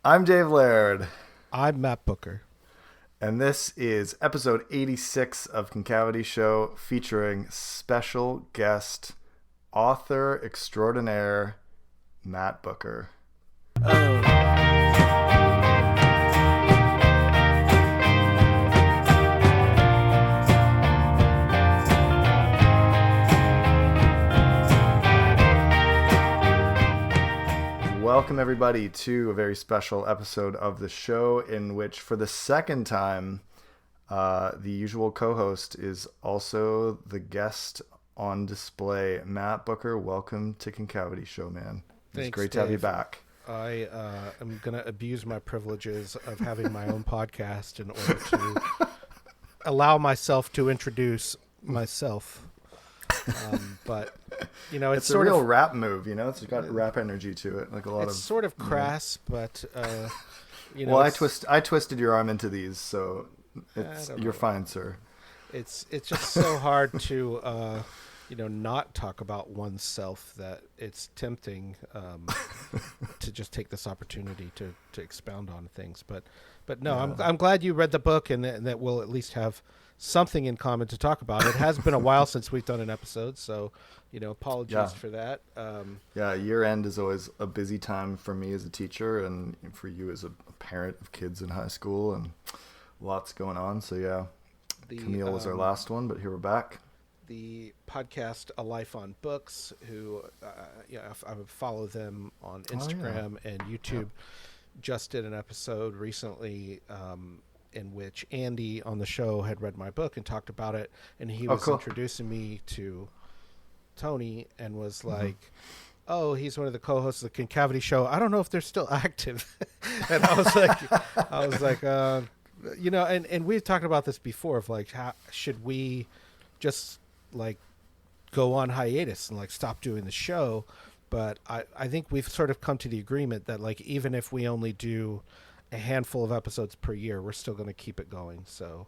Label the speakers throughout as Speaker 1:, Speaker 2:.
Speaker 1: I'm Dave Laird.
Speaker 2: I'm Matt Booker.
Speaker 1: And this is episode 86 of Concavity Show featuring special guest, author extraordinaire, Matt Booker. Welcome, everybody, to a very special episode of the show in which, for the second time, the usual co-host is also the guest on display. Matt Booker, welcome to Concavity Show, man. It's great to have you back.
Speaker 2: I am going to abuse my privileges of having my own podcast in order to allow myself to introduce myself. But you know,
Speaker 1: it's a real rap move. You know, it's got rap energy to it, like a lot of.
Speaker 2: It's sort of crass, but you know.
Speaker 1: Well, I twisted your arm into these, so you're fine, sir.
Speaker 2: It's just so hard to not talk about oneself that it's tempting to just take this opportunity to expound on things. But no, yeah. I'm glad you read the book and that we'll at least have something in common to talk about. It has been a while since we've done an episode, so apologies for that.
Speaker 1: Year end is always a busy time for me as a teacher and for you as a parent of kids in high school, and lots going on. So Camille was our last one, but here we're back.
Speaker 2: The podcast A Life on Books, who I would follow them on Instagram and YouTube. Just did an episode recently in which Andy on the show had read my book and talked about it, and he was introducing me to Tony and was like, oh, he's one of the co-hosts of the Concavity Show. I don't know if they're still active. And I was like, and we've talked about this before of like, how should we just like go on hiatus and like stop doing the show? But I think we've sort of come to the agreement that like, even if we only do a handful of episodes per year, we're still going to keep it going. So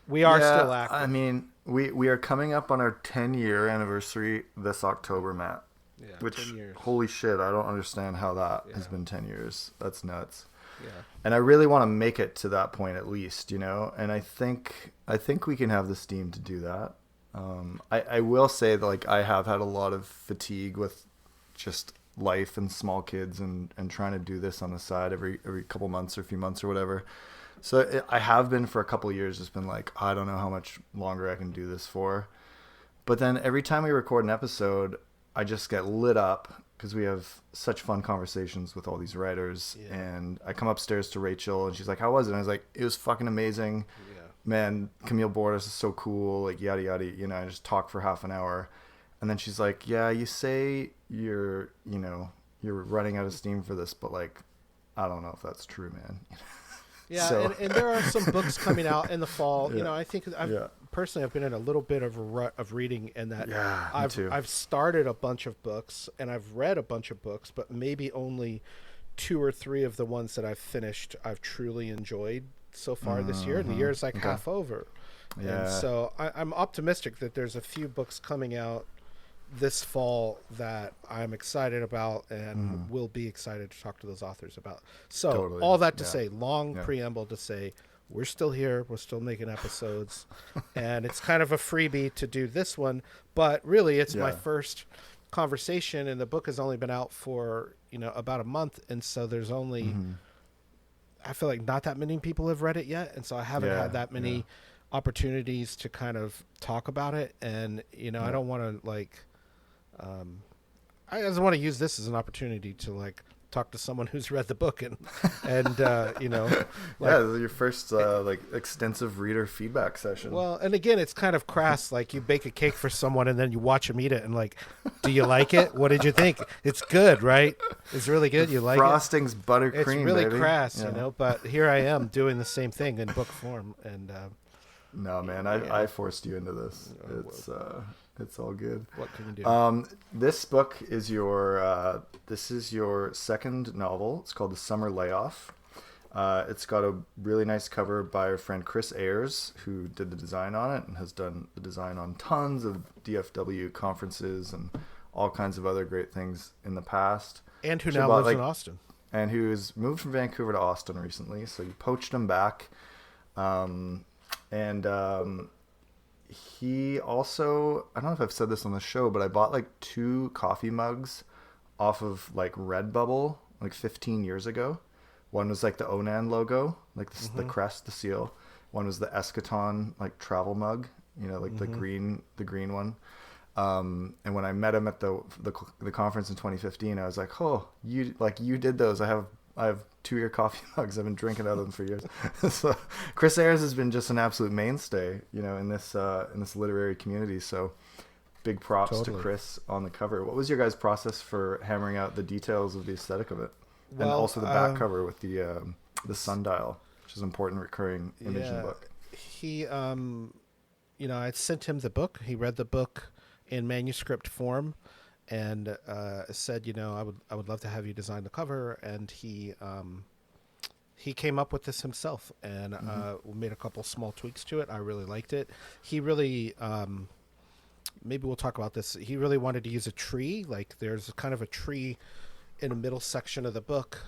Speaker 2: we are still active.
Speaker 1: I mean, we are coming up on our 10-year anniversary this October, Matt.
Speaker 2: Yeah,
Speaker 1: which,
Speaker 2: 10 years.
Speaker 1: Holy shit, I don't understand how that has been 10 years. That's nuts.
Speaker 2: Yeah.
Speaker 1: And I really want to make it to that point at least, and I think we can have the steam to do that. I will say that like I have had a lot of fatigue with just life and small kids and trying to do this on the side every couple months or a few months or whatever. So I have been for a couple of years just been like, I don't know how much longer I can do this for. But then every time we record an episode, I just get lit up because we have such fun conversations with all these writers. Yeah. And I come upstairs to Rachel and she's like, how was it? And I was like, it was fucking amazing. Yeah. Man, Camille Bordas is so cool. Like yada, yada, I just talk for half an hour. And then she's like, yeah, you say you're running out of steam for this, but like, I don't know if that's true, man.
Speaker 2: Yeah. So. And there are some books coming out in the fall. Yeah. I think personally, I've been in a little bit of a rut of reading, and that I've started a bunch of books and I've read a bunch of books, but maybe only 2 or 3 of the ones that I've finished, I've truly enjoyed so far this year. And the year is like half over. Yeah. And so I'm optimistic that there's a few books coming out this fall that I'm excited about and will be excited to talk to those authors about. So all that to say, preamble to say, we're still here. We're still making episodes and it's kind of a freebie to do this one, but really it's my first conversation, and the book has only been out for, about a month. And so there's only, I feel like not that many people have read it yet. And so I haven't had that many opportunities to kind of talk about it. And, I don't want to like, I just want to use this as an opportunity to like talk to someone who's read the book and
Speaker 1: your first like extensive reader feedback session.
Speaker 2: Well, and again, it's kind of crass. Like you bake a cake for someone and then you watch them eat it and like, do you like it? What did you think? It's good, right? It's really good. You like
Speaker 1: frosting's
Speaker 2: it?
Speaker 1: buttercream.
Speaker 2: It's really
Speaker 1: baby.
Speaker 2: Crass, but here I am doing the same thing in book form. And
Speaker 1: no, man, I forced you into this. It's all good.
Speaker 2: What can you do?
Speaker 1: This book is your second novel. It's called The Summer Layoff. It's got a really nice cover by our friend Chris Ayers, who did the design on it and has done the design on tons of DFW conferences and all kinds of other great things in the past.
Speaker 2: And who now lives in Austin.
Speaker 1: and who's moved from Vancouver to Austin recently. So you poached him back. He also, I don't know if I've said this on the show, but I bought like 2 coffee mugs off of like Redbubble like 15 years ago. One was like the Onan logo, like the crest, the seal. One was the Eschaton like travel mug, you know, like the green one. And when I met him at the conference in 2015, I was like, "Oh, you did those. I have 2 of your coffee mugs. I've been drinking out of them for years." So Chris Ayres has been just an absolute mainstay, you know, in this literary community. So big props to Chris on the cover. What was your guys' process for hammering out the details of the aesthetic of it, and also the back cover with the sundial, which is an important recurring image in the book?
Speaker 2: He, you know, I sent him the book. He read the book in manuscript form, and said, you know, I would love to have you design the cover. And he came up with this himself, and made a couple small tweaks to it. I really liked it. He really, maybe we'll talk about this. He really wanted to use a tree. Like there's kind of a tree in the middle section of the book.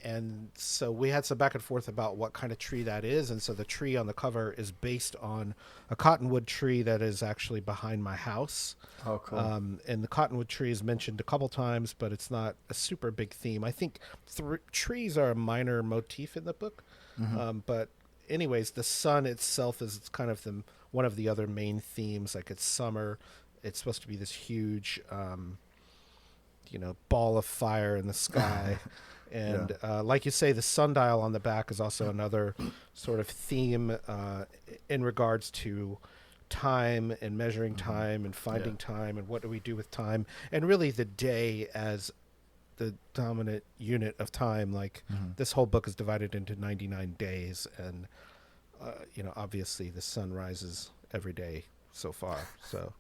Speaker 2: And so we had some back and forth about what kind of tree that is. And so the tree on the cover is based on a cottonwood tree that is actually behind my house.
Speaker 1: Oh, cool.
Speaker 2: And the cottonwood tree is mentioned a couple times, but it's not a super big theme. I think trees are a minor motif in the book. But anyways, the sun itself is kind of one of the other main themes. Like it's summer. It's supposed to be this huge, you know, ball of fire in the sky. And like you say, the sundial on the back is also another sort of theme in regards to time and measuring time and finding time and what do we do with time, and really the day as the dominant unit of time. Like this whole book is divided into 99 days, and you know, obviously the sun rises every day so far. So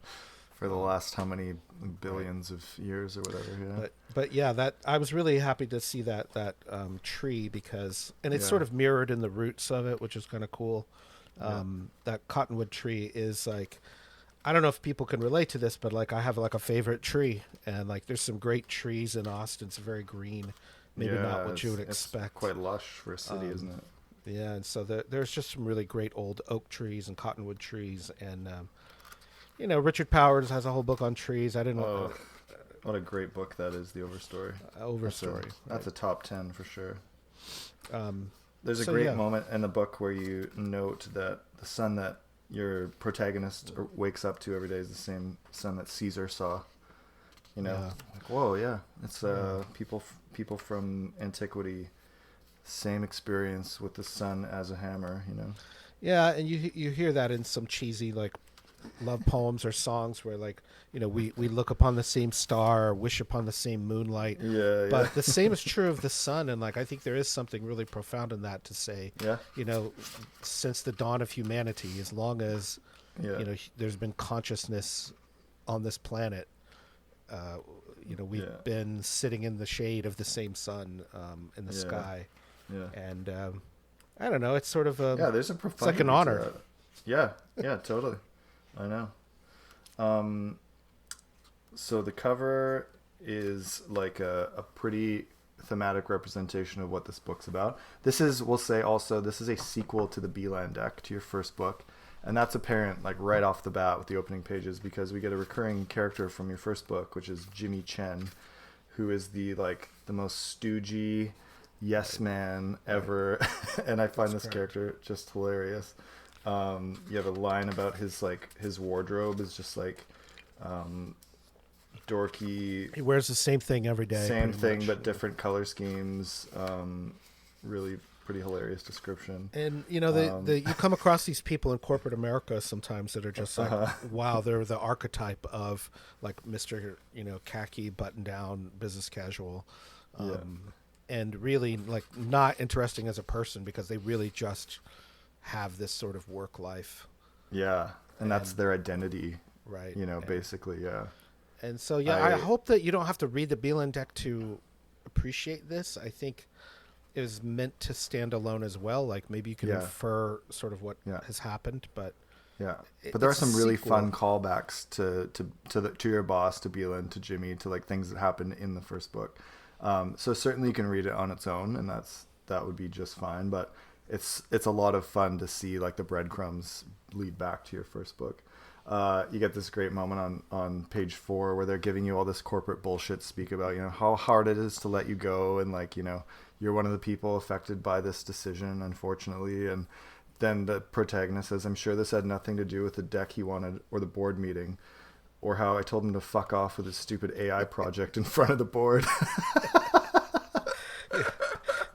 Speaker 1: for the last how many billions of years or whatever. Yeah.
Speaker 2: But yeah, that I was really happy to see that tree, because, and it's sort of mirrored in the roots of it, which is kind of cool. That cottonwood tree is like, I don't know if people can relate to this, but like I have like a favorite tree, and like there's some great trees in Austin. It's very green, maybe not what you would expect.
Speaker 1: It's quite lush for a city, isn't it?
Speaker 2: Yeah, and so there's just some really great old oak trees and cottonwood trees, and you know, Richard Powers has a whole book on trees. I didn't know.
Speaker 1: What a great book that is, The Overstory. That's a top 10 for sure. There's a great moment in the book where you note that the sun that your protagonist wakes up to every day is the same sun that Caesar saw. You know, like, whoa, it's people from antiquity, same experience with the sun as a hammer. You know.
Speaker 2: Yeah, and you hear that in some cheesy like love poems or songs where, like, you know, we look upon the same star or wish upon the same moonlight. But the same is true of the sun, and like I think there is something really profound in that to say, you know, since the dawn of humanity, as long as you know there's been consciousness on this planet, you know, we've been sitting in the shade of the same sun in the sky. And I don't know, it's sort of
Speaker 1: there's a profound,
Speaker 2: it's like an honor.
Speaker 1: Totally. I know. So the cover is like a pretty thematic representation of what this book's about. This is, we'll say also, this is a sequel to the Belan Deck, to your first book. And that's apparent like right off the bat with the opening pages, because we get a recurring character from your first book, which is Jimmy Chen, who is the most stoogey yes man ever. And I find this character just hilarious. You have a line about his wardrobe is just like dorky.
Speaker 2: He wears the same thing every day.
Speaker 1: Same thing, but different color schemes. Really pretty hilarious description.
Speaker 2: And you know, you come across these people in corporate America sometimes that are just like, wow, they're the archetype of like Mr. You know, khaki button down business casual, and really like not interesting as a person, because they really just have this sort of work life.
Speaker 1: And that's their identity,
Speaker 2: right?
Speaker 1: You know, basically.
Speaker 2: And so I hope that you don't have to read the Belan Deck to appreciate this. I think it was meant to stand alone as well. Like maybe you can infer sort of what has happened, but
Speaker 1: but there are some really fun callbacks to your boss, to Belan, to Jimmy, to like things that happened in the first book. So certainly you can read it on its own, and that would be just fine. But it's a lot of fun to see like the breadcrumbs lead back to your first book. You get this great moment on page 4 where they're giving you all this corporate bullshit speak about, how hard it is to let you go, and like, you're one of the people affected by this decision, unfortunately. And then the protagonist says, I'm sure this had nothing to do with the deck he wanted or the board meeting, or how I told him to fuck off with his stupid AI project in front of the board.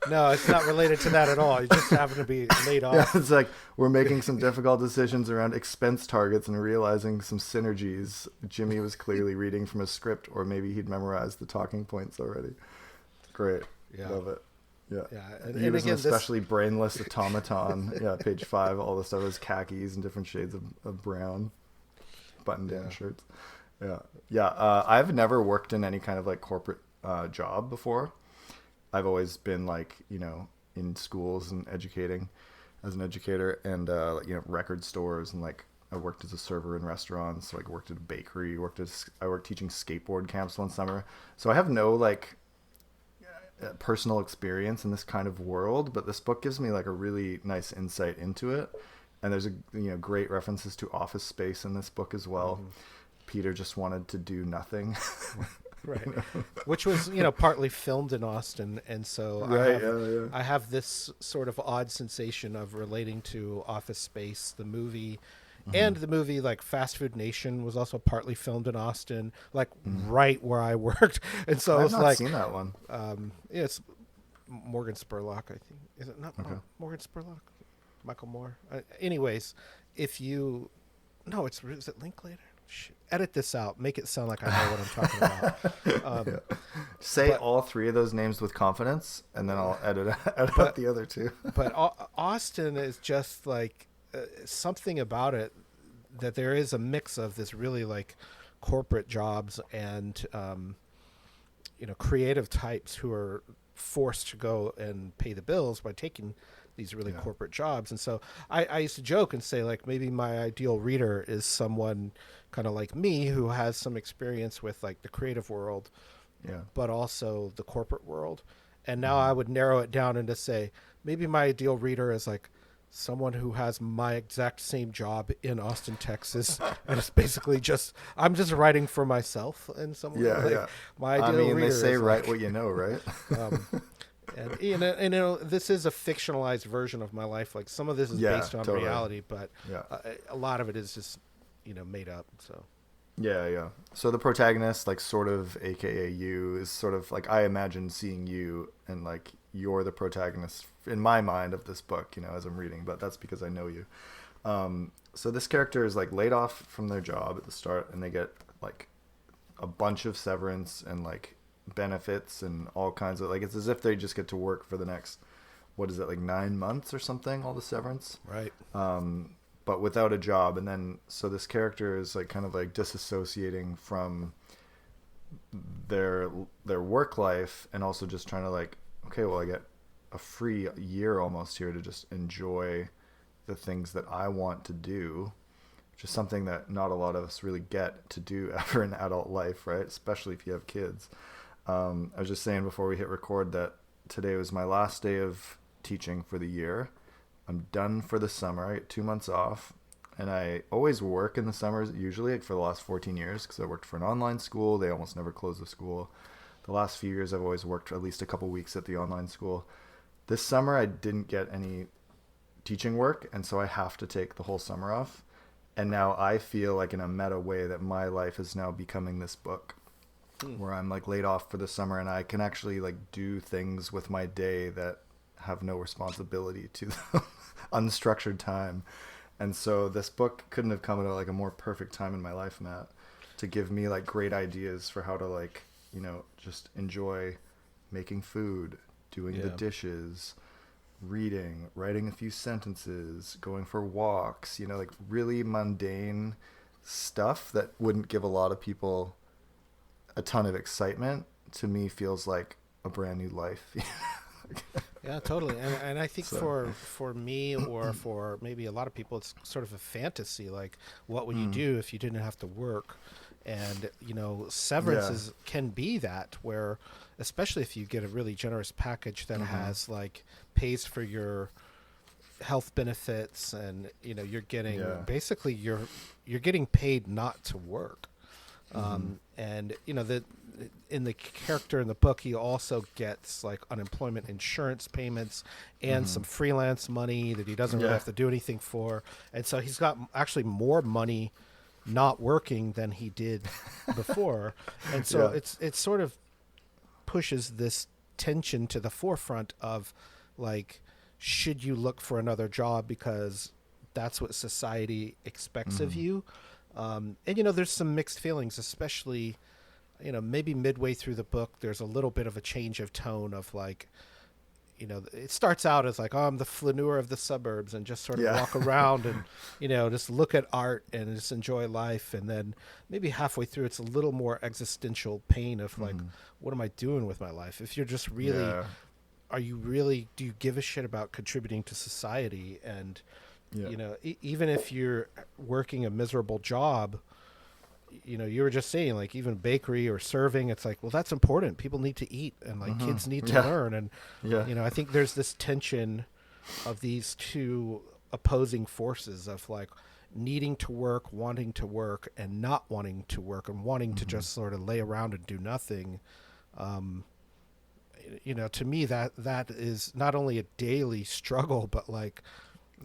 Speaker 2: No, it's not related to that at all. You just happen to be laid off.
Speaker 1: Yeah, it's like we're making some difficult decisions around expense targets and realizing some synergies. Jimmy was clearly reading from a script, or maybe he'd memorized the talking points already. Great.
Speaker 2: Yeah.
Speaker 1: Love it. Yeah.
Speaker 2: And
Speaker 1: he was
Speaker 2: again,
Speaker 1: an especially brainless automaton. Yeah, page 5, all the stuff is khakis and different shades of brown, button-down shirts. Yeah. I've never worked in any kind of like corporate job before. I've always been like, in schools and educating as an educator, and record stores, and like I worked as a server in restaurants, like worked at a bakery, I worked teaching skateboard camps one summer. So I have no like personal experience in this kind of world, but this book gives me like a really nice insight into it. And there's great references to Office Space in this book as well. Mm-hmm. Peter just wanted to do nothing.
Speaker 2: Right. Which was, partly filmed in Austin. And so I have this sort of odd sensation of relating to Office Space, the movie, and the movie like Fast Food Nation was also partly filmed in Austin, like right where I worked. And so
Speaker 1: I've not seen that one.
Speaker 2: It's Morgan Spurlock, I think. Is it not Morgan Spurlock? Michael Moore? Anyways, is it Linklater? Shit. Edit this out. Make it sound like I know what I'm talking about.
Speaker 1: Say all 3 of those names with confidence, and then I'll edit out the other 2.
Speaker 2: But Austin is just like something about it that there is a mix of this really like corporate jobs and creative types who are forced to go and pay the bills by taking these really corporate jobs. And so I used to joke and say like maybe my ideal reader is someone kind of like me who has some experience with like the creative world, but also the corporate world. And now I would narrow it down and to say maybe my ideal reader is like someone who has my exact same job in Austin, Texas. And it's basically I'm just writing for myself and someone my ideal reader
Speaker 1: they say
Speaker 2: is
Speaker 1: write
Speaker 2: like,
Speaker 1: what you know, right?
Speaker 2: And this is a fictionalized version of my life. Like some of this is based on reality, but a lot of it is just made up. So
Speaker 1: so the protagonist, like sort of aka you, is sort of like I imagine seeing you, and like you're the protagonist in my mind of this book, as I'm reading, but that's because I know you. So this character is like laid off from their job at the start, and they get like a bunch of severance and like benefits and all kinds of, like, it's as if they just get to work for the next, what is it, like 9 months or something, all the severance,
Speaker 2: right?
Speaker 1: But without a job. And then so this character is like kind of like disassociating from their work life, and also just trying to like, okay, well, I get a free year almost here to just enjoy the things that I want to do, which is something that not a lot of us really get to do ever in adult life, right? Especially if you have kids. I was just saying before we hit record that today was my last day of teaching for the year. I'm done for the summer. I get 2 months off, and I always work in the summers, usually, like, for the last 14 years, because I worked for an online school. They almost never close the school. The last few years, I've always worked at least a couple weeks at the online school. This summer, I didn't get any teaching work, and so I have to take the whole summer off. And now I feel like in a meta way that my life is now becoming this book, where I'm like laid off for the summer, and I can actually like do things with my day that have no responsibility to the unstructured time. And so this book couldn't have come at like a more perfect time in my life, Matt, to give me like great ideas for how to like, just enjoy making food, doing the dishes, reading, writing a few sentences, going for walks, like really mundane stuff that wouldn't give a lot of people a ton of excitement. To me feels like a brand new life.
Speaker 2: Yeah, totally. And I think for me, or for maybe a lot of people, it's sort of a fantasy. Like, what would you do if you didn't have to work? And, severance can be that, where especially if you get a really generous package that has like pays for your health benefits, and you're getting basically you're getting paid not to work. And in the character in the book, he also gets like unemployment insurance payments and some freelance money that he doesn't really have to do anything for. And so he's got actually more money not working than he did before. And so it's sort of pushes this tension to the forefront of like, should you look for another job because that's what society expects of you? And there's some mixed feelings, especially maybe midway through the book there's a little bit of a change of tone of like, it starts out as like, oh, I'm the flaneur of the suburbs and just sort of walk around and just look at art and just enjoy life. And then maybe halfway through it's a little more existential pain of like, what am I doing with my life? If you're just really do you give a shit about contributing to society? And even if you're working a miserable job, you were just saying like even bakery or serving, it's like, well, that's important. People need to eat, and like kids need to learn. And I think there's this tension of these two opposing forces of like needing to work, wanting to work, and not wanting to work, and wanting to just sort of lay around and do nothing. To me that is not only a daily struggle, but like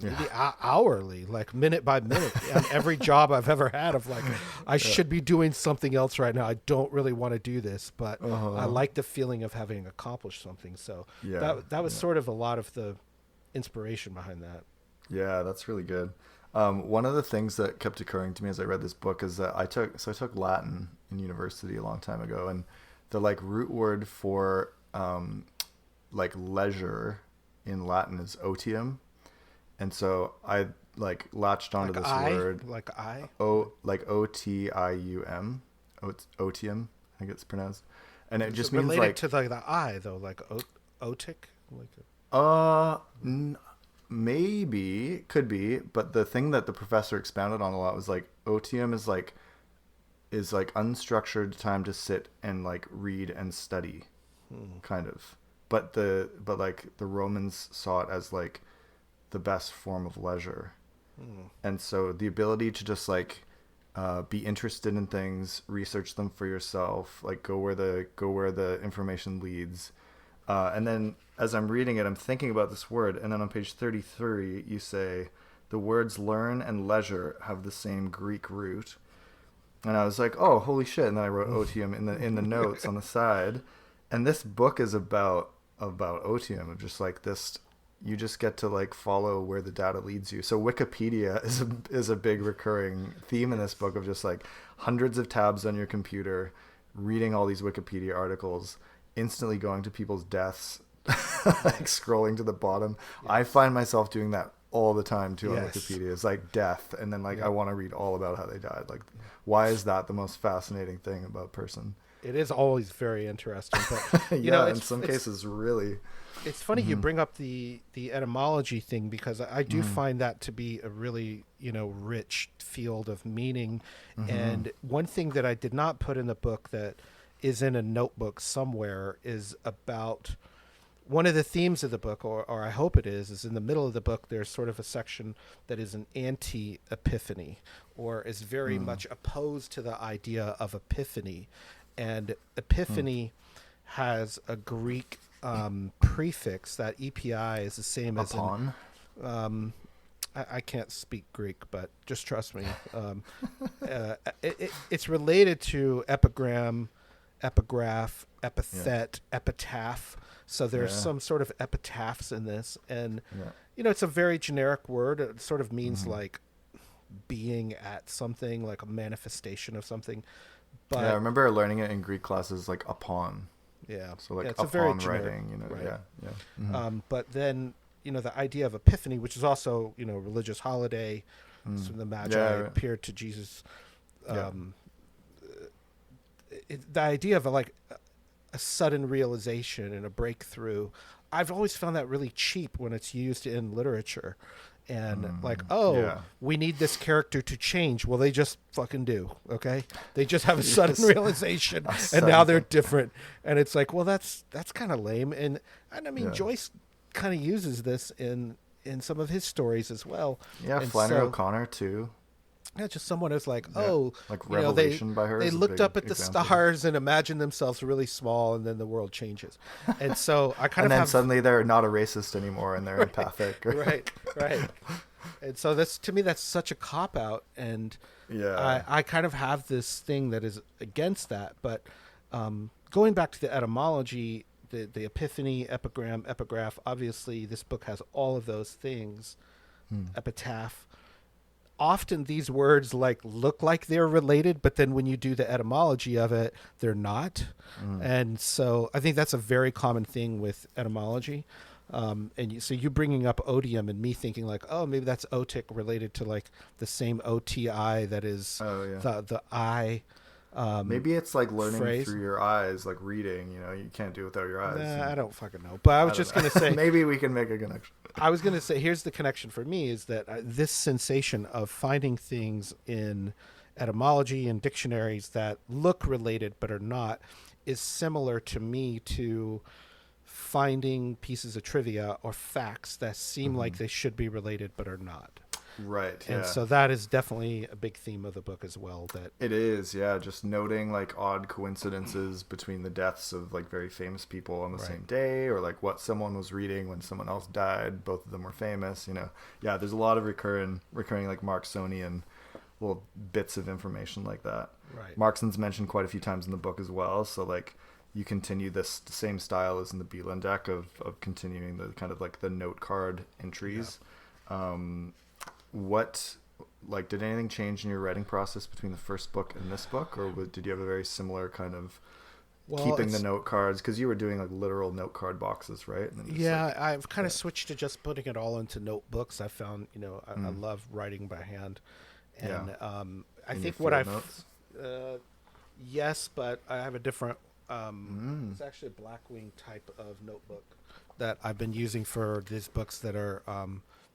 Speaker 2: maybe hourly, like minute by minute, on every job I've ever had of like, I should be doing something else right now. I don't really want to do this, but I like the feeling of having accomplished something. So that was sort of a lot of the inspiration behind that.
Speaker 1: Yeah, that's really good. One of the things that kept occurring to me as I read this book is that I took Latin in university a long time ago, and the like root word for like leisure in Latin is otium. And so I like latched onto like this word,
Speaker 2: like
Speaker 1: otium, otium, I think it's pronounced, and it just means
Speaker 2: related
Speaker 1: like
Speaker 2: to the eye though, like otic,
Speaker 1: maybe could be, but the thing that the professor expounded on a lot was like otium is like unstructured time to sit and like read and study, kind of, but like the Romans saw it as like the best form of leisure. And so the ability to just like be interested in things, research them for yourself, like go where the information leads, and then as I'm reading it I'm thinking about this word, and then on page 33 you say the words learn and leisure have the same Greek root, and I was like, oh, holy shit. And then I wrote otium in the notes on the side, and this book is about otium, of just like this, you just get to like follow where the data leads you. So Wikipedia is a big recurring theme in this book, of just like hundreds of tabs on your computer, reading all these Wikipedia articles, instantly going to people's deaths, like scrolling to the bottom. I find myself doing that all the time too on Wikipedia. It's like death, and then like I want to read all about how they died. Like, why is that the most fascinating thing about a person?
Speaker 2: It is always very interesting, but
Speaker 1: in some cases really.
Speaker 2: It's funny you bring up the etymology thing, because I do find that to be a really, rich field of meaning. And one thing that I did not put in the book that is in a notebook somewhere is about one of the themes of the book, or I hope it is in the middle of the book, there's sort of a section that is an anti-epiphany, or is very much opposed to the idea of epiphany. And epiphany has a Greek prefix. That epi is the same as
Speaker 1: upon.
Speaker 2: I can't speak Greek, but just trust me. It's related to epigram, epigraph, epithet, epitaph. So there's some sort of epitaphs in this, and it's a very generic word. It sort of means like being at something, like a manifestation of something. But
Speaker 1: I remember learning it in Greek classes, like upon.
Speaker 2: Yeah.
Speaker 1: So like
Speaker 2: it's
Speaker 1: upon
Speaker 2: a very generic,
Speaker 1: writing,
Speaker 2: right. But then, the idea of epiphany, which is also, religious holiday, so the Magi appeared to Jesus. The idea of a sudden realization and a breakthrough, I've always found that really cheap when it's used in literature. and we need this character to change. Well, they just fucking do. Okay. They just have a sudden realization and now they're different. And it's like, well, that's kind of lame. And I mean, Joyce kind of uses this in some of his stories as well.
Speaker 1: Yeah. And Flannery O'Connor too.
Speaker 2: Yeah, just someone who's like,
Speaker 1: like Revelation by her.
Speaker 2: They looked up at the stars and imagined themselves really small, and then the world changes. And so I kind
Speaker 1: of then suddenly they're not a racist anymore, and they're empathic.
Speaker 2: Right. And so to me, that's such a cop out, and I kind of have this thing that is against that. But going back to the etymology, the epiphany, epigram, epigraph. Obviously, this book has all of those things. Epitaph. Often these words look like they're related, but then when you do the etymology of it, they're not. And so I think that's a very common thing with etymology. So you bringing up odium and me thinking maybe that's otic related to the same OTI that is the I.
Speaker 1: Maybe it's learning phrase. Through your eyes, reading. You can't do it without your eyes.
Speaker 2: Nah, I don't fucking know. But I was just going to say...
Speaker 1: Maybe we can make a connection.
Speaker 2: I was going to say, here's the connection for me, is that this sensation of finding things in etymology and dictionaries that look related but are not is similar to me to finding pieces of trivia or facts that seem like they should be related but are not.
Speaker 1: Right.
Speaker 2: And so that is definitely a big theme of the book as well. That
Speaker 1: it is, just noting odd coincidences between the deaths of very famous people on the same day, or what someone was reading when someone else died. Both of them were famous. There's a lot of recurring Marksonian little bits of information like that.
Speaker 2: Right.
Speaker 1: Markson's mentioned quite a few times in the book as well. So you continue this same style as in the Belan Deck of continuing the kind of the note card entries. Yeah. What did anything change in your writing process between the first book and this book, or did you have a very similar kind of keeping the note cards, because you were doing literal note card boxes, right? And then
Speaker 2: I've kind of switched to just putting it all into notebooks. I found I love writing by hand, and I think what I've yes, but I have a different it's actually a Blackwing type of notebook that I've been using for these books that are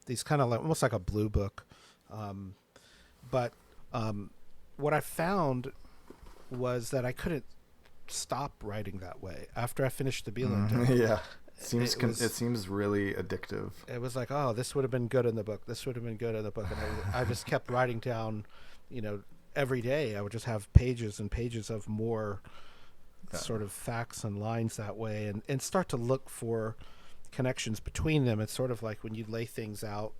Speaker 2: these kind of almost like a blue book. But what I found was that I couldn't stop writing that way after I finished the Belan Deck.
Speaker 1: It seems really addictive.
Speaker 2: It was this would have been good in the book. This would have been good in the book. And I just kept writing down, every day I would just have pages and pages of more sort of facts and lines that way, and start to look for connections between them. It's sort of like when you lay things out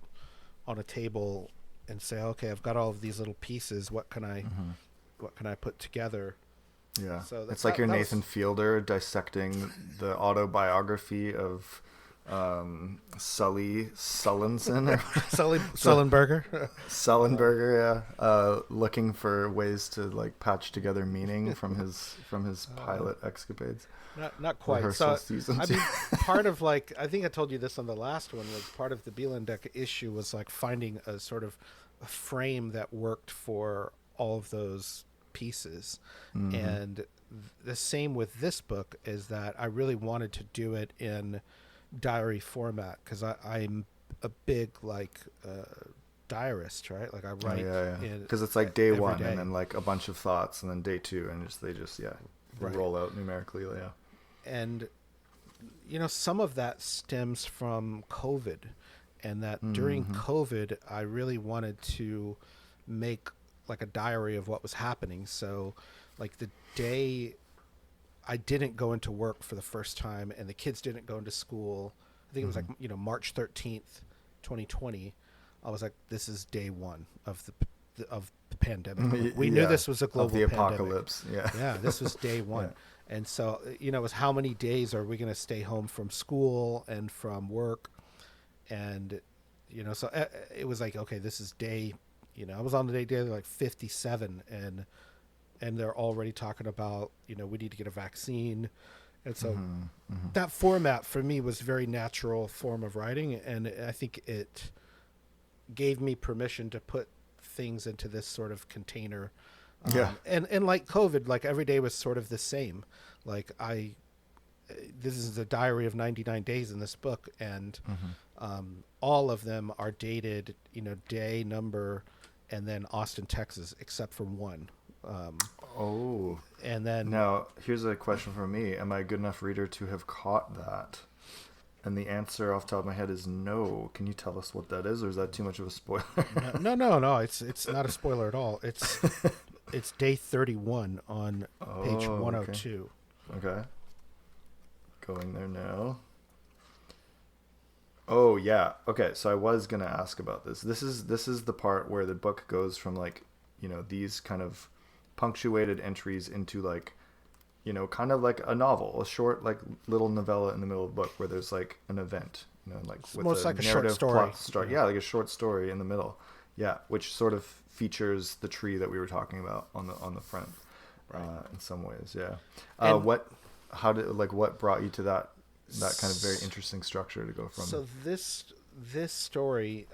Speaker 2: on a table and say, okay, I've got all of these little pieces. What can I put together?
Speaker 1: Yeah. So it's like you're Nathan Fielder dissecting the autobiography of Sully Sullenson. Sullenberger, looking for ways to
Speaker 2: patch
Speaker 1: together meaning from his pilot escapades.
Speaker 2: Not quite. So I mean, part of I think I told you this on the last one, was part of the Belan Deck issue was finding a sort of a frame that worked for all of those pieces. And the same with this book is that I really wanted to do it in diary format, because I'm a big diarist, right? I write
Speaker 1: because it's day one day. And then a bunch of thoughts, and then day two, and they just roll out numerically.
Speaker 2: And some of that stems from COVID, and that during COVID I really wanted to make a diary of what was happening. So the day I didn't go into work for the first time and the kids didn't go into school, I think it was March 13th, 2020. I was this is day one of the pandemic. We knew this was a global
Speaker 1: pandemic.
Speaker 2: Apocalypse. Yeah, this was day one. And so, it was how many days are we going to stay home from school and from work? And, so it was okay, this is day, I was on the day 57, and they're already talking about, we need to get a vaccine. And so that format for me was a very natural form of writing. And I think it gave me permission to put things into this sort of container. And like COVID, every day was sort of the same. This is a diary of 99 days in this book. And All of them are dated, day, number, and then Austin, Texas, except for one. And then
Speaker 1: now here's a question for me: am I a good enough reader to have caught that? And the answer off the top of my head is no. Can you tell us what that is, or is that too much of a spoiler?
Speaker 2: No. It's not a spoiler at all. It's day 31 on page 102.
Speaker 1: Okay. Going there now. Oh yeah. Okay. So I was gonna ask about this. This is the part where the book goes from like, these kind of punctuated entries into like, kind of like a novel, a short like little novella in the middle of the book where there's like an event, like
Speaker 2: with most like a short story.
Speaker 1: Yeah, like a short story in the middle. Yeah, which sort of features the tree that we were talking about on the front, right. In some ways. Yeah. What brought you to that kind of very interesting structure to go from?
Speaker 2: So this story,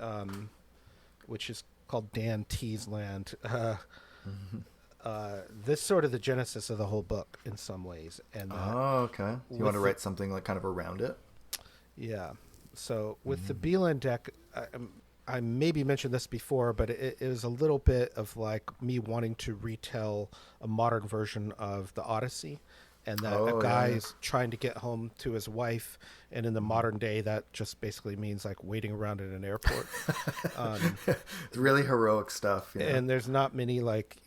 Speaker 2: which is called Dan T's Land. This sort of the genesis of the whole book in some ways. And
Speaker 1: okay. You want to write something like kind of around it?
Speaker 2: Yeah. So with the Belan Deck, I maybe mentioned this before, but it was a little bit of like me wanting to retell a modern version of the Odyssey. And that a guy's trying to get home to his wife, and in the modern day, that just basically means like waiting around in an airport.
Speaker 1: It's really heroic stuff.
Speaker 2: And there's not many like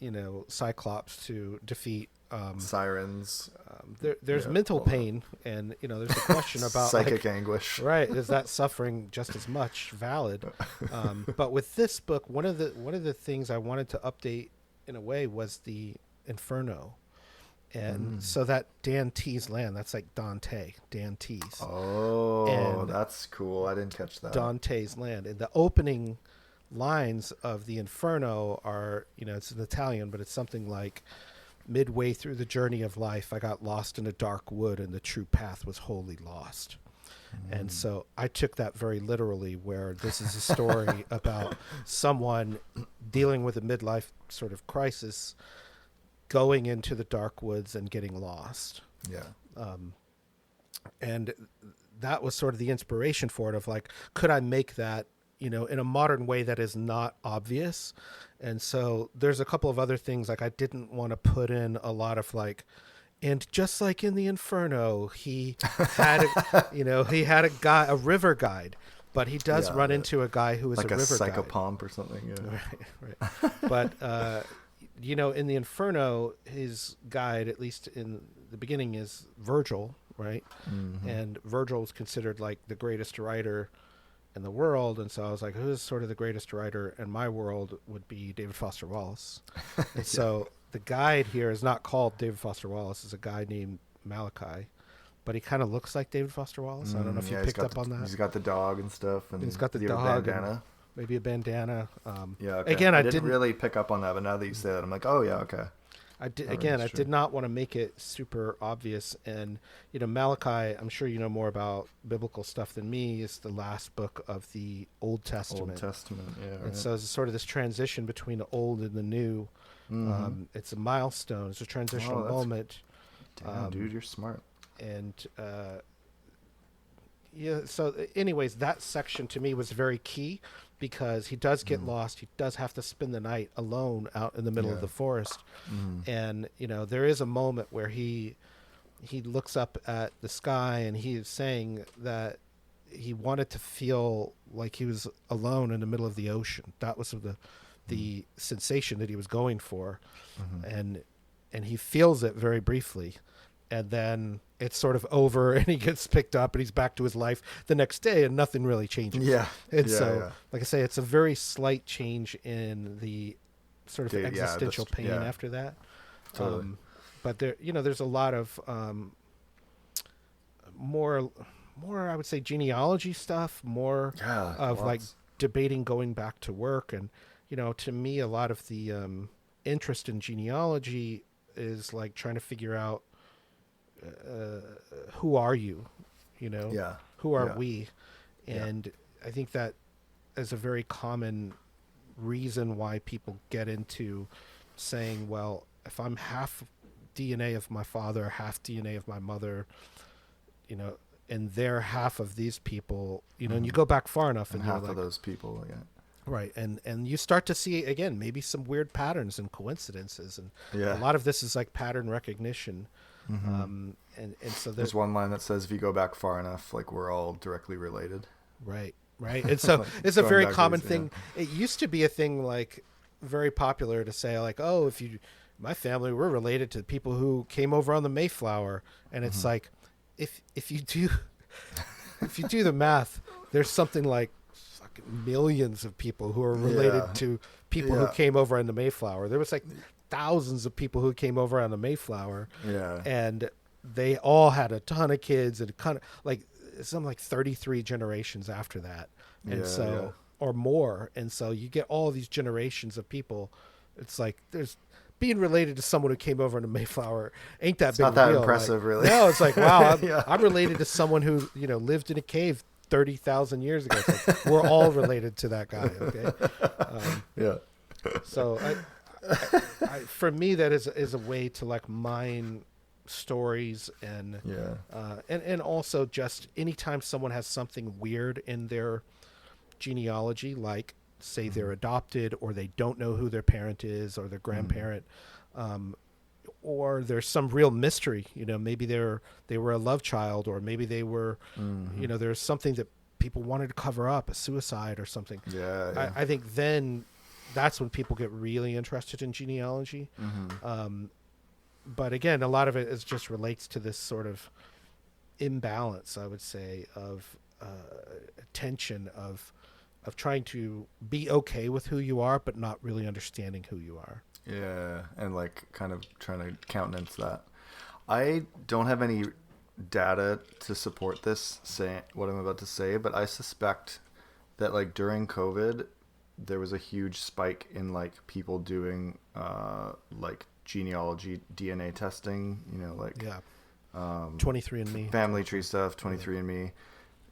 Speaker 2: Cyclops to defeat.
Speaker 1: Sirens.
Speaker 2: There's mental pain, and there's a question about
Speaker 1: psychic anguish.
Speaker 2: Right? Is that suffering just as much valid? But with this book, one of the things I wanted to update in a way was the Inferno. And so that Dan T's Land, that's like Dante, Dan T's.
Speaker 1: Oh, that's cool. I didn't catch that.
Speaker 2: Dante's Land. And the opening lines of the Inferno are, it's in Italian, but it's something like, midway through the journey of life, I got lost in a dark wood and the true path was wholly lost. And so I took that very literally, where this is a story about someone dealing with a midlife sort of crisis, going into the dark woods and getting lost.
Speaker 1: Yeah.
Speaker 2: And that was sort of the inspiration for it, of like, could I make that, in a modern way that is not obvious? And so there's a couple of other things, like I didn't want to put in a lot of like, and just like in the Inferno, he had, a guy, a river guide, but he does run into a guy who is
Speaker 1: like
Speaker 2: a river guide.
Speaker 1: Like a psychopomp or something. Yeah.
Speaker 2: Right. But, in the Inferno, his guide, at least in the beginning, is Virgil, right? Mm-hmm. And Virgil is considered like the greatest writer in the world. And so I was like, who's sort of the greatest writer in my world would be David Foster Wallace. And so the guide here is not called David Foster Wallace. It's a guy named Malachi. But he kind of looks like David Foster Wallace. I don't know if you picked up on that.
Speaker 1: He's got the dog and stuff. And
Speaker 2: he's got the dog.
Speaker 1: Bandana.
Speaker 2: Maybe a bandana.
Speaker 1: Okay.
Speaker 2: Again,
Speaker 1: I didn't really pick up on that, but now that you say that, I'm like, oh yeah, okay.
Speaker 2: I did not want to make it super obvious. And Malachi, I'm sure you know more about biblical stuff than me, is the last book of the Old Testament.
Speaker 1: Yeah. Right.
Speaker 2: And so it's sort of this transition between the old and the new. It's a milestone. It's a transitional moment.
Speaker 1: Damn, dude, you're smart.
Speaker 2: And so anyways, that section to me was very key, because he does get lost. He does have to spend the night alone out in the middle of the forest. And there is a moment where he looks up at the sky, and he is saying that he wanted to feel like he was alone in the middle of the ocean. That was the sensation that he was going for. And he feels it very briefly, and then it's sort of over, and he gets picked up, and he's back to his life the next day, and nothing really changes. Like I say, it's a very slight change in the sort of existential pain after that.
Speaker 1: Totally.
Speaker 2: But there's a lot of more, I would say, genealogy stuff, more of lots. Like debating going back to work. And, to me, a lot of the interest in genealogy is like trying to figure out, who are you? Who are we? And I think that is a very common reason why people get into saying, well, if I'm half DNA of my father, half DNA of my mother, and they're half of these people, and you go back far enough
Speaker 1: and half of those people. Yeah.
Speaker 2: Right. And you start to see, again, maybe some weird patterns and coincidences. And a lot of this is like pattern recognition. And so
Speaker 1: there's one line that says, if you go back far enough, like we're all directly related.
Speaker 2: Right. And so like it's a very common thing. Yeah. It used to be a thing like very popular to say like, oh, my family, we're related to people who came over on the Mayflower. And it's like, if you do the math, there's something like millions of people who are related to people who came over on the Mayflower. There was like thousands of people who came over on the Mayflower. Yeah. And they all had a ton of kids and kind of like some like 33 generations after that. And or more. And so you get all these generations of people. It's like there's being related to someone who came over on the Mayflower ain't that big
Speaker 1: not that
Speaker 2: deal.
Speaker 1: Impressive,
Speaker 2: like,
Speaker 1: really.
Speaker 2: No, it's like, wow, I'm related to someone who, lived in a cave 30,000 years ago. Like, we're all related to that guy. Okay. So I, for me, that is a way to like mine stories and also just anytime someone has something weird in their genealogy, like say they're adopted or they don't know who their parent is or their grandparent, or there's some real mystery, maybe they were a love child, or maybe they were, there's something that people wanted to cover up, a suicide or something. I think then that's when people get really interested in genealogy. But again, a lot of it just relates to this sort of imbalance, I would say, of tension of trying to be okay with who you are, but not really understanding who you are.
Speaker 1: Yeah, and like kind of trying to countenance that. I don't have any data to support this, what I'm about to say, but I suspect that like during COVID, there was a huge spike in like people doing like genealogy DNA testing,
Speaker 2: 23andMe,
Speaker 1: family tree stuff, 23andMe.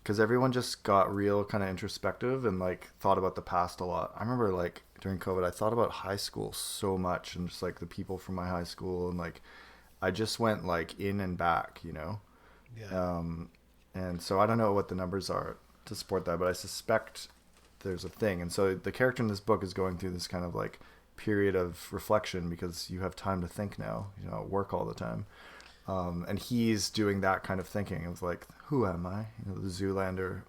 Speaker 1: Because everyone just got real kind of introspective and like thought about the past a lot. I remember like during COVID, I thought about high school so much and just like the people from my high school, and like I just went like in and back, and so I don't know what the numbers are to support that, but I suspect there's a thing. And so the character in this book is going through this kind of like period of reflection because you have time to think now, at work all the time. And he's doing that kind of thinking. It was like, who am I? The Zoolander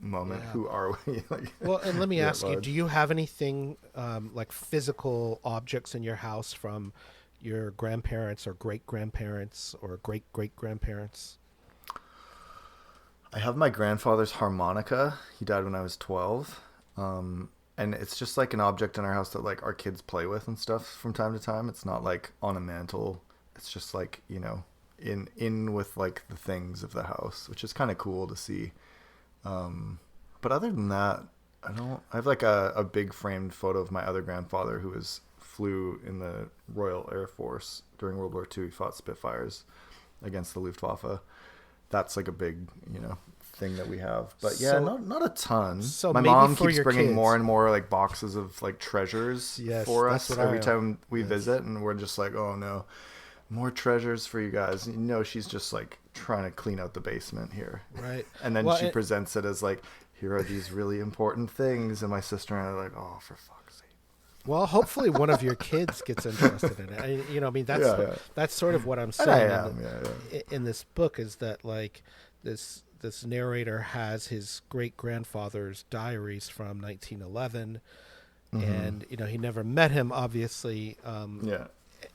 Speaker 1: moment. Who are we? Like,
Speaker 2: well, and let me ask you, do you have anything like physical objects in your house from your grandparents or great-grandparents or great-great-grandparents?
Speaker 1: I have my grandfather's harmonica. He died when I was 12. And it's just like an object in our house that like our kids play with and stuff from time to time. It's not like on a mantle. It's just like, in with like the things of the house, which is kind of cool to see. But other than that, I have like a big framed photo of my other grandfather who flew in the Royal Air Force during World War II. He fought Spitfires against the Luftwaffe. That's like a big, thing that we have. But yeah, not a ton.
Speaker 2: So
Speaker 1: my mom keeps bringing more and more like boxes of like treasures for us every time we visit, and we're just like, oh no, more treasures for you guys. She's just like trying to clean out the basement here.
Speaker 2: Right.
Speaker 1: And then she presents it as like, here are these really important things. And my sister and I are like, oh, for fuck's sake.
Speaker 2: Well, hopefully one of your kids gets interested in it. That's sort of what I'm saying in this book, is that like this narrator has his great-grandfather's diaries from 1911, and he never met him, obviously.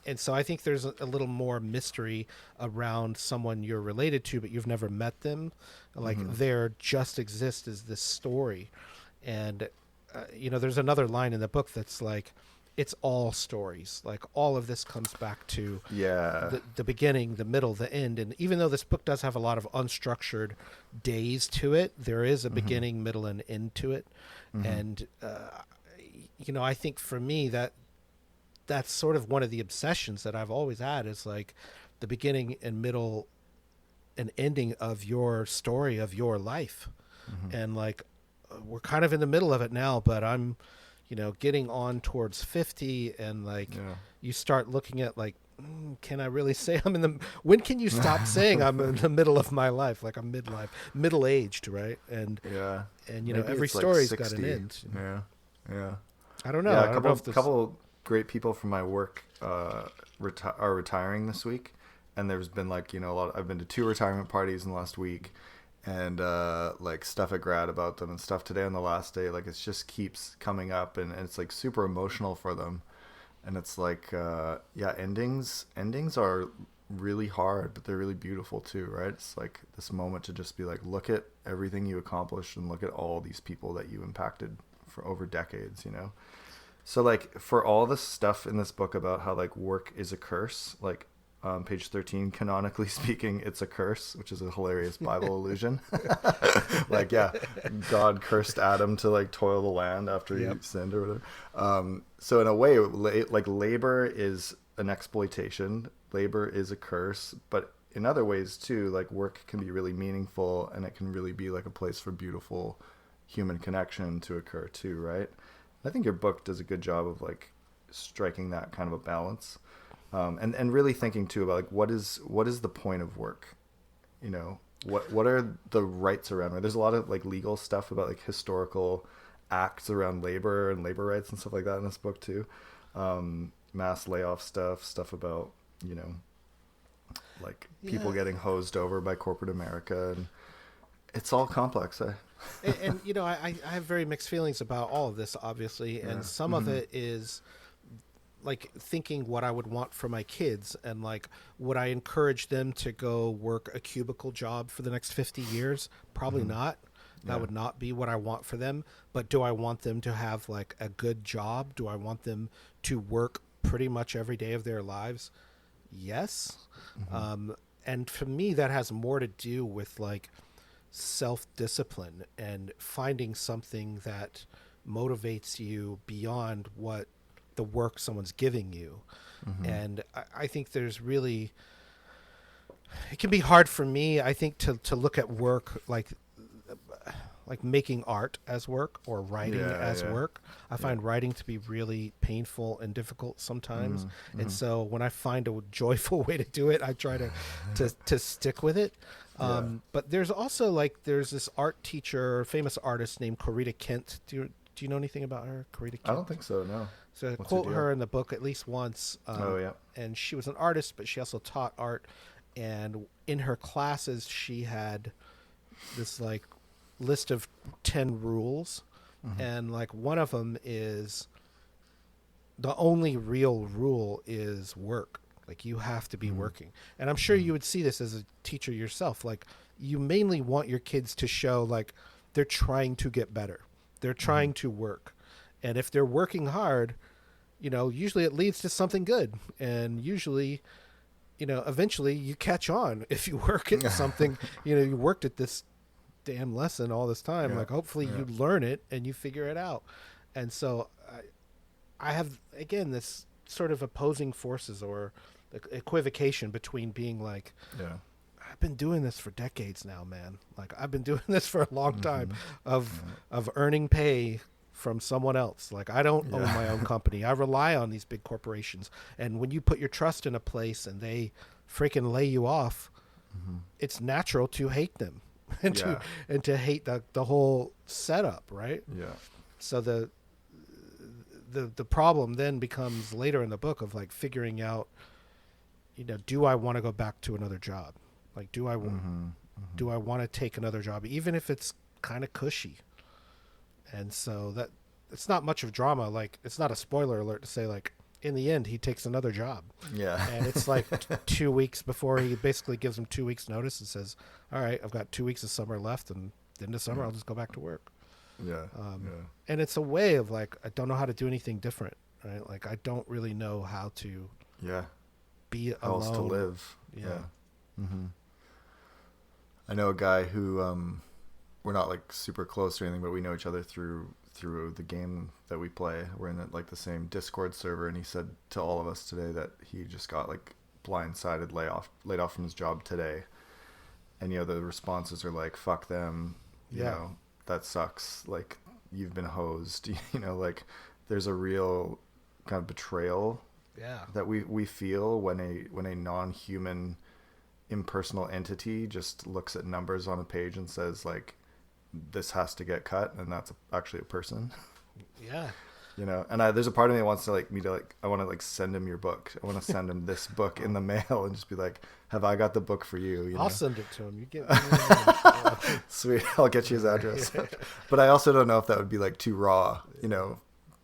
Speaker 2: And so I think there's a little more mystery around someone you're related to, but you've never met them. Like there just exists as this story. And, there's another line in the book that's like, it's all stories. Like all of this comes back to the beginning, the middle, the end. And even though this book does have a lot of unstructured days to it, there is a beginning, middle, and end to it. And, I think for me that's sort of one of the obsessions that I've always had, is like the beginning and middle and ending of your story, of your life. And like, we're kind of in the middle of it now, but I'm, getting on towards 50, and like you start looking at like can I really say I'm in the, when can you stop saying I'm in the middle of my life? Like I'm midlife, middle-aged, right? And you know, every story's got an end.
Speaker 1: Yeah.
Speaker 2: I don't know.
Speaker 1: Yeah,
Speaker 2: I don't know if
Speaker 1: couple great people from my work are retiring this week, and there's been like, you know, I've been to 2 retirement parties in the last week, and like stuff at grad about them and stuff today on the last day. Like it just keeps coming up, and it's like super emotional for them. And it's like, endings are really hard, but they're really beautiful too, right? It's like this moment to just be like, look at everything you accomplished and look at all these people that you impacted for over decades, you know? So like for all the stuff in this book about how like work is a curse, like page 13, canonically speaking, it's a curse, which is a hilarious Bible allusion. Like, yeah, God cursed Adam to like toil the land after he sinned or whatever. So in a way, like labor is an exploitation. Labor is a curse, but in other ways too, like work can be really meaningful, and it can really be like a place for beautiful human connection to occur too, right? I think your book does a good job of like striking that kind of a balance. And really thinking too about like what is the point of work, you know, what are the rights around it? There's a lot of like legal stuff about like historical acts around labor and labor rights and stuff like that in this book too. Mass layoff stuff about, you know, like people getting hosed over by corporate America, and it's all complex.
Speaker 2: And you know, I have very mixed feelings about all of this, obviously, and some of it is like thinking what I would want for my kids, and like, would I encourage them to go work a cubicle job for the next 50 years? Probably not. That would not be what I want for them. But do I want them to have like a good job? Do I want them to work pretty much every day of their lives? Yes. And for me, that has more to do with like self-discipline and finding something that motivates you beyond what the work someone's giving you. And I think there's really, it can be hard for me, I think, to look at work like making art as work or writing as work. I find writing to be really painful and difficult sometimes. And so when I find a joyful way to do it, I try to stick with it. But there's also like, there's this art teacher, famous artist named Corita Kent. Do you know anything about her, Corita Kent?
Speaker 1: I don't think so, no.
Speaker 2: So I quote her in the book at least once. And she was an artist, but she also taught art. And in her classes, she had this like list of 10 rules. And like one of them is, the only real rule is work. Like you have to be working. And I'm sure you would see this as a teacher yourself. Like you mainly want your kids to show like they're trying to get better. They're trying to work. And if they're working hard, you know, usually it leads to something good. And usually, you know, eventually you catch on if you work at something, you know, you worked at this damn lesson all this time. Like hopefully you learn it and you figure it out. And so I have, again, this sort of opposing forces or equivocation between being like, I've been doing this for decades now, man. Like I've been doing this for a long time of earning pay from someone else. Like I don't own my own company. I rely on these big corporations. And when you put your trust in a place and they freaking lay you off, it's natural to hate them and to hate the whole setup, right? So the problem then becomes later in the book of like figuring out, you know, do I want to go back to another job? Like, do I want to take another job, even if it's kind of cushy? And so that it's not much of drama. Like, it's not a spoiler alert to say, like, in the end, he takes another job. And it's like 2 weeks before he basically gives him 2 weeks notice and says, all right, I've got 2 weeks of summer left, and in the summer, I'll just go back to work. And it's a way of like, I don't know how to do anything different, right? Like, I don't really know how to be
Speaker 1: how
Speaker 2: alone.
Speaker 1: else to live. I know a guy who we're not like super close or anything, but we know each other through the game that we play. We're in like the same Discord server, and he said to all of us today that he just got like blindsided, laid off from his job today. And you know, the responses are like, fuck them, you know, that sucks, like you've been hosed. You know, like there's a real kind of betrayal that we feel when a non-human impersonal entity just looks at numbers on a page and says like, this has to get cut, and that's actually a person.
Speaker 2: Yeah.
Speaker 1: You know, and there's a part of me that wants to I want to send him your book. I want to send him this book in the mail and just be like, have I got the book for you?
Speaker 2: I'll send it to him. You get
Speaker 1: Sweet. I'll get you his address. But I also don't know if that would be like too raw, you know,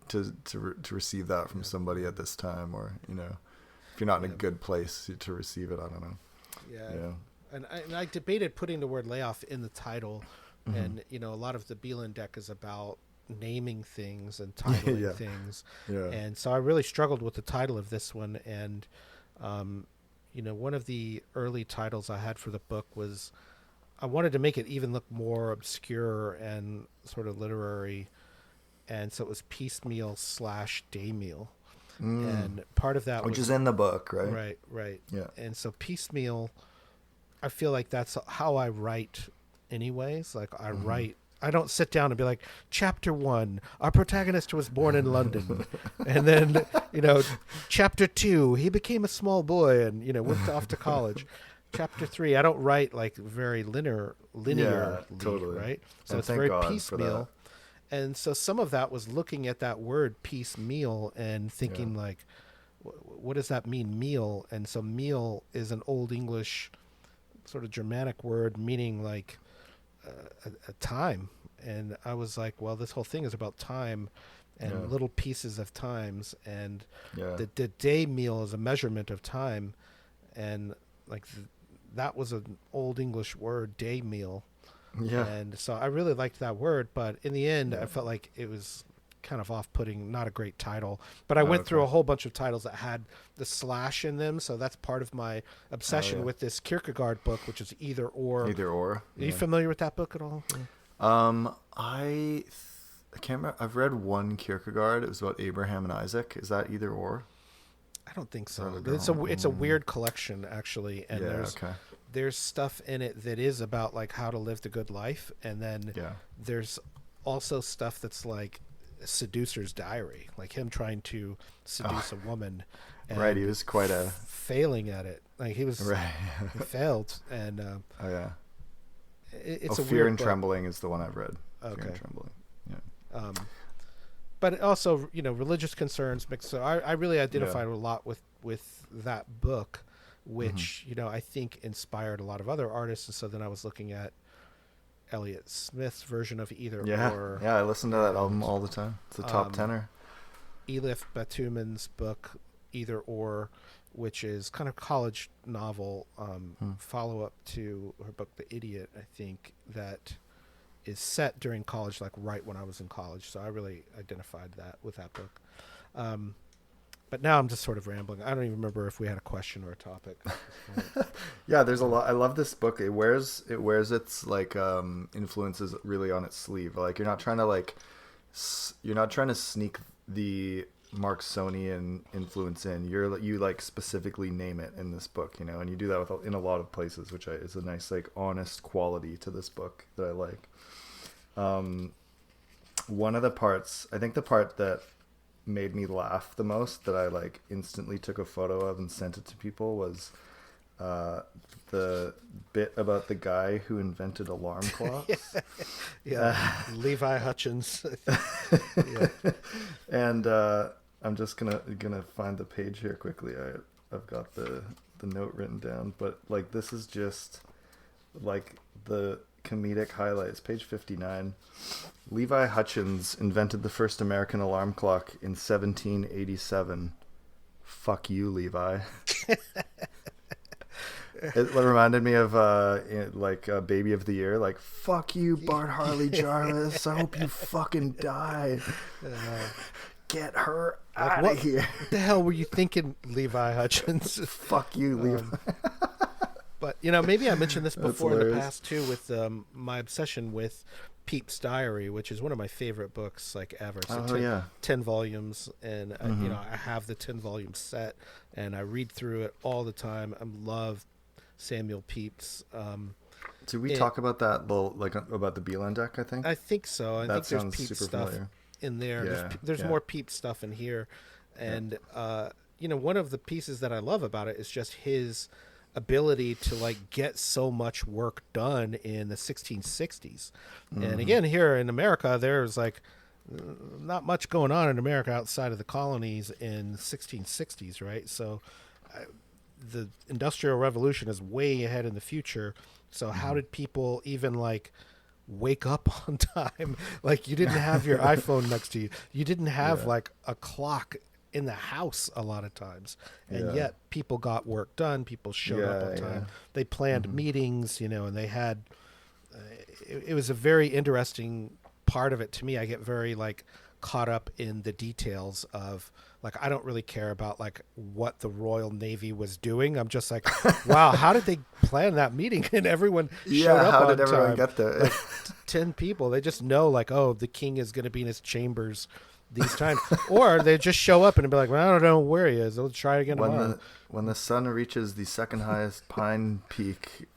Speaker 1: to receive that from somebody at this time, or, you know, if you're not in a good place to receive it, I don't know.
Speaker 2: Yeah. And I debated putting the word layoff in the title, and, you know, a lot of the Belan Deck is about naming things and titling things. Yeah. And so I really struggled with the title of this one. And, you know, one of the early titles I had for the book was, I wanted to make it even look more obscure and sort of literary. And so it was Piecemeal / Day Meal. And part of that
Speaker 1: which is in the book,
Speaker 2: right? Right. Yeah. And so Piecemeal, I feel like that's how I write anyways. Like I write, I don't sit down and be like, chapter 1, our protagonist was born in London. And then, you know, chapter 2, he became a small boy and, you know, went off to college. Chapter 3, I don't write like very linear, totally. Right? So it's very piecemeal. And so some of that was looking at that word piecemeal and thinking like, what does that mean, meal? And so meal is an Old English sort of Germanic word meaning like a time. And I was like, well, this whole thing is about time and little pieces of times. And the day meal is a measurement of time. And like that was an Old English word, day meal. Yeah. And so I really liked that word. But in the end, I felt like it was kind of off-putting, not a great title. But I went through a whole bunch of titles that had the / in them. So that's part of my obsession with this Kierkegaard book, which is Either Or.
Speaker 1: Either Or.
Speaker 2: Are you familiar with that book at all?
Speaker 1: I can't remember. I've read one Kierkegaard. It was about Abraham and Isaac. Is that Either Or?
Speaker 2: I don't think so. It's a weird collection actually, and there's stuff in it that is about like how to live the good life, and then there's also stuff that's like seducer's diary, like him trying to seduce a woman. And
Speaker 1: right, he was quite a
Speaker 2: failing at it. Like he was, he failed, and it's a
Speaker 1: Fear
Speaker 2: weird
Speaker 1: and
Speaker 2: book.
Speaker 1: Trembling is the one I've read.
Speaker 2: Okay.
Speaker 1: Fear and Trembling. Yeah.
Speaker 2: But also, you know, religious concerns mixed. So I really identified a lot with that book, which, you know, I think inspired a lot of other artists. And so then I was looking at Elliott Smith's version of Either Or.
Speaker 1: Yeah, I listen to that album all the time. It's a top tenor.
Speaker 2: Elif Batuman's book, Either Or, which is kind of college novel follow-up to her book, The Idiot, I think, that is set during college, like right when I was in college. So I really identified that with that book. But now I'm just sort of rambling. I don't even remember if we had a question or a topic.
Speaker 1: Yeah, there's a lot. I love this book. It wears its like influences really on its sleeve. Like you're not trying to sneak the Marksonian influence in. You like specifically name it in this book, you know, and you do that in a lot of places, which is a nice like honest quality to this book that I like. One of the parts, I think the part that made me laugh the most, that I like instantly took a photo of and sent it to people, was the bit about the guy who invented alarm clocks.
Speaker 2: Levi Hutchins.
Speaker 1: And I'm just gonna find the page here quickly. I've got the note written down, but like this is just like the comedic highlights. Page 59. Levi Hutchins invented the first American alarm clock in 1787. Fuck you, Levi. It reminded me of Baby of the Year, like, fuck you, Bart Harley Jarvis. I hope you fucking die. Get her out of here.
Speaker 2: What the hell were you thinking, Levi Hutchins?
Speaker 1: Fuck you, Levi.
Speaker 2: But, you know, maybe I mentioned this before in the past, too, with my obsession with Pepys' Diary, which is one of my favorite books, like, ever. So 10 volumes, and, you know, I have the 10-volume set, and I read through it all the time. I love Samuel Pepys.
Speaker 1: Did we talk about that, about the Belan Deck, I think?
Speaker 2: I think so. I think there's Pepys stuff
Speaker 1: familiar.
Speaker 2: in there. There's more Pepys stuff in here. And one of the pieces that I love about it is just his ability to like get so much work done in the 1660s. And again, here in America, there's like not much going on in America outside of the colonies in the 1660s, right? So the Industrial Revolution is way ahead in the future. So how did people even like wake up on time? Like you didn't have your iPhone next to you. You didn't have like a clock in the house a lot of times. And yet people got work done. People showed up on time. They planned meetings, and they had, it was a very interesting part of it to me. I get very like caught up in the details of like, I don't really care about like what the Royal Navy was doing. I'm just like, wow, how did they plan that meeting? And everyone showed up
Speaker 1: how
Speaker 2: on
Speaker 1: did everyone
Speaker 2: time.
Speaker 1: get there?
Speaker 2: Like 10 people. They just know like, oh, the king is going to be in his chambers these times. Or they just show up and be like, well, I don't know where he is. They'll try again tomorrow.
Speaker 1: When the sun reaches the second highest pine peak,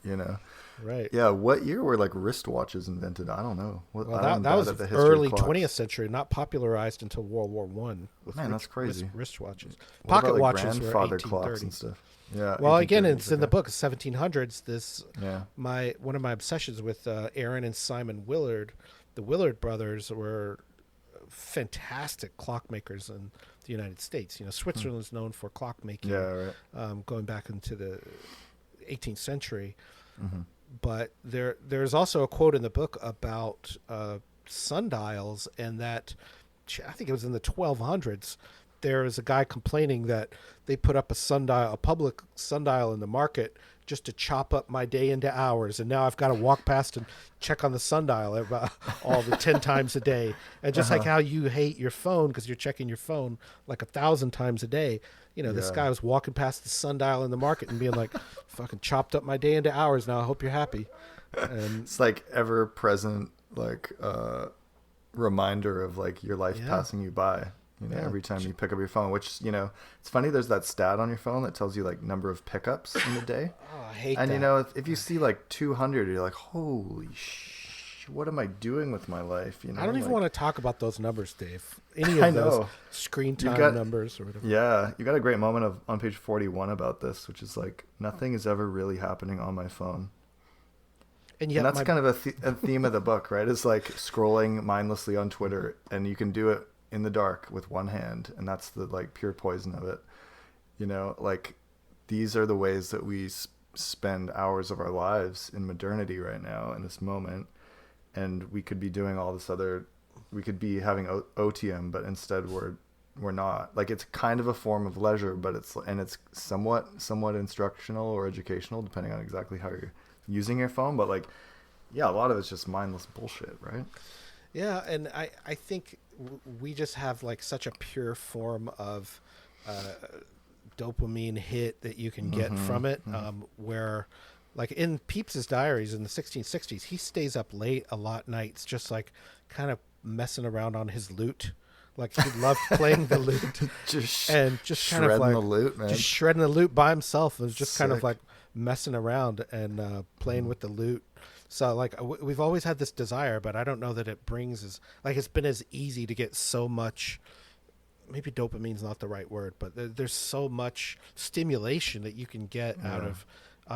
Speaker 2: Right.
Speaker 1: Yeah. What year were like wristwatches invented? I don't know.
Speaker 2: That was the early 20th century, not popularized until World War One.
Speaker 1: Man, that's crazy.
Speaker 2: Wristwatches,
Speaker 1: pocket
Speaker 2: like
Speaker 1: watches
Speaker 2: were
Speaker 1: grandfather clocks and stuff. Yeah.
Speaker 2: Well, again, it's in the book, 1700s.
Speaker 1: One
Speaker 2: of my obsessions with Aaron and Simon Willard, the Willard brothers were fantastic clockmakers in the United States. Switzerland is known for clockmaking.
Speaker 1: Yeah, right.
Speaker 2: Going back into the 18th century. But there's also a quote in the book about sundials, and that I think it was in the 1200s. There was a guy complaining that they put up a public sundial in the market just to chop up my day into hours, and now I've got to walk past and check on the sundial about all the 10 times a day. And just like how you hate your phone because you're checking your phone like 1,000 times a day, this guy was walking past the sundial in the market and being like, fucking chopped up my day into hours. Now I hope you're happy. And
Speaker 1: it's like ever present, like reminder of like your life passing you by. Every time you pick up your phone, which, it's funny. There's that stat on your phone that tells you like number of pickups in the day.
Speaker 2: Oh, I hate
Speaker 1: that.
Speaker 2: And
Speaker 1: if you see like 200, you're like, holy what am I doing with my life?
Speaker 2: I don't even want to talk about those numbers, Dave. Any of those screen time numbers or whatever.
Speaker 1: Yeah. You got a great moment on page 41 about this, which is like, nothing is ever really happening on my phone. And that's kind of a theme of the book, right? It's like scrolling mindlessly on Twitter, and you can do it in the dark with one hand, and that's the like pure poison of it. Like these are the ways that we spend hours of our lives in modernity right now in this moment, and we could be doing all this other, we could be having OTM, but instead we're not. Like it's kind of a form of leisure, but it's somewhat instructional or educational depending on exactly how you're using your phone. But like a lot of it's just mindless bullshit, right?
Speaker 2: Yeah, and I think we just have like such a pure form of dopamine hit that you can get from it, where like in Pepys's diaries in the 1660s, he stays up late a lot nights just like kind of messing around on his lute. Like he loved playing the lute
Speaker 1: just
Speaker 2: kind of like
Speaker 1: the lute, man.
Speaker 2: Just shredding the lute by himself. It was just kind of like messing around and playing with the lute. So like we've always had this desire, but I don't know that it brings it's been as easy to get so much. Maybe dopamine's not the right word, but there's so much stimulation that you can get out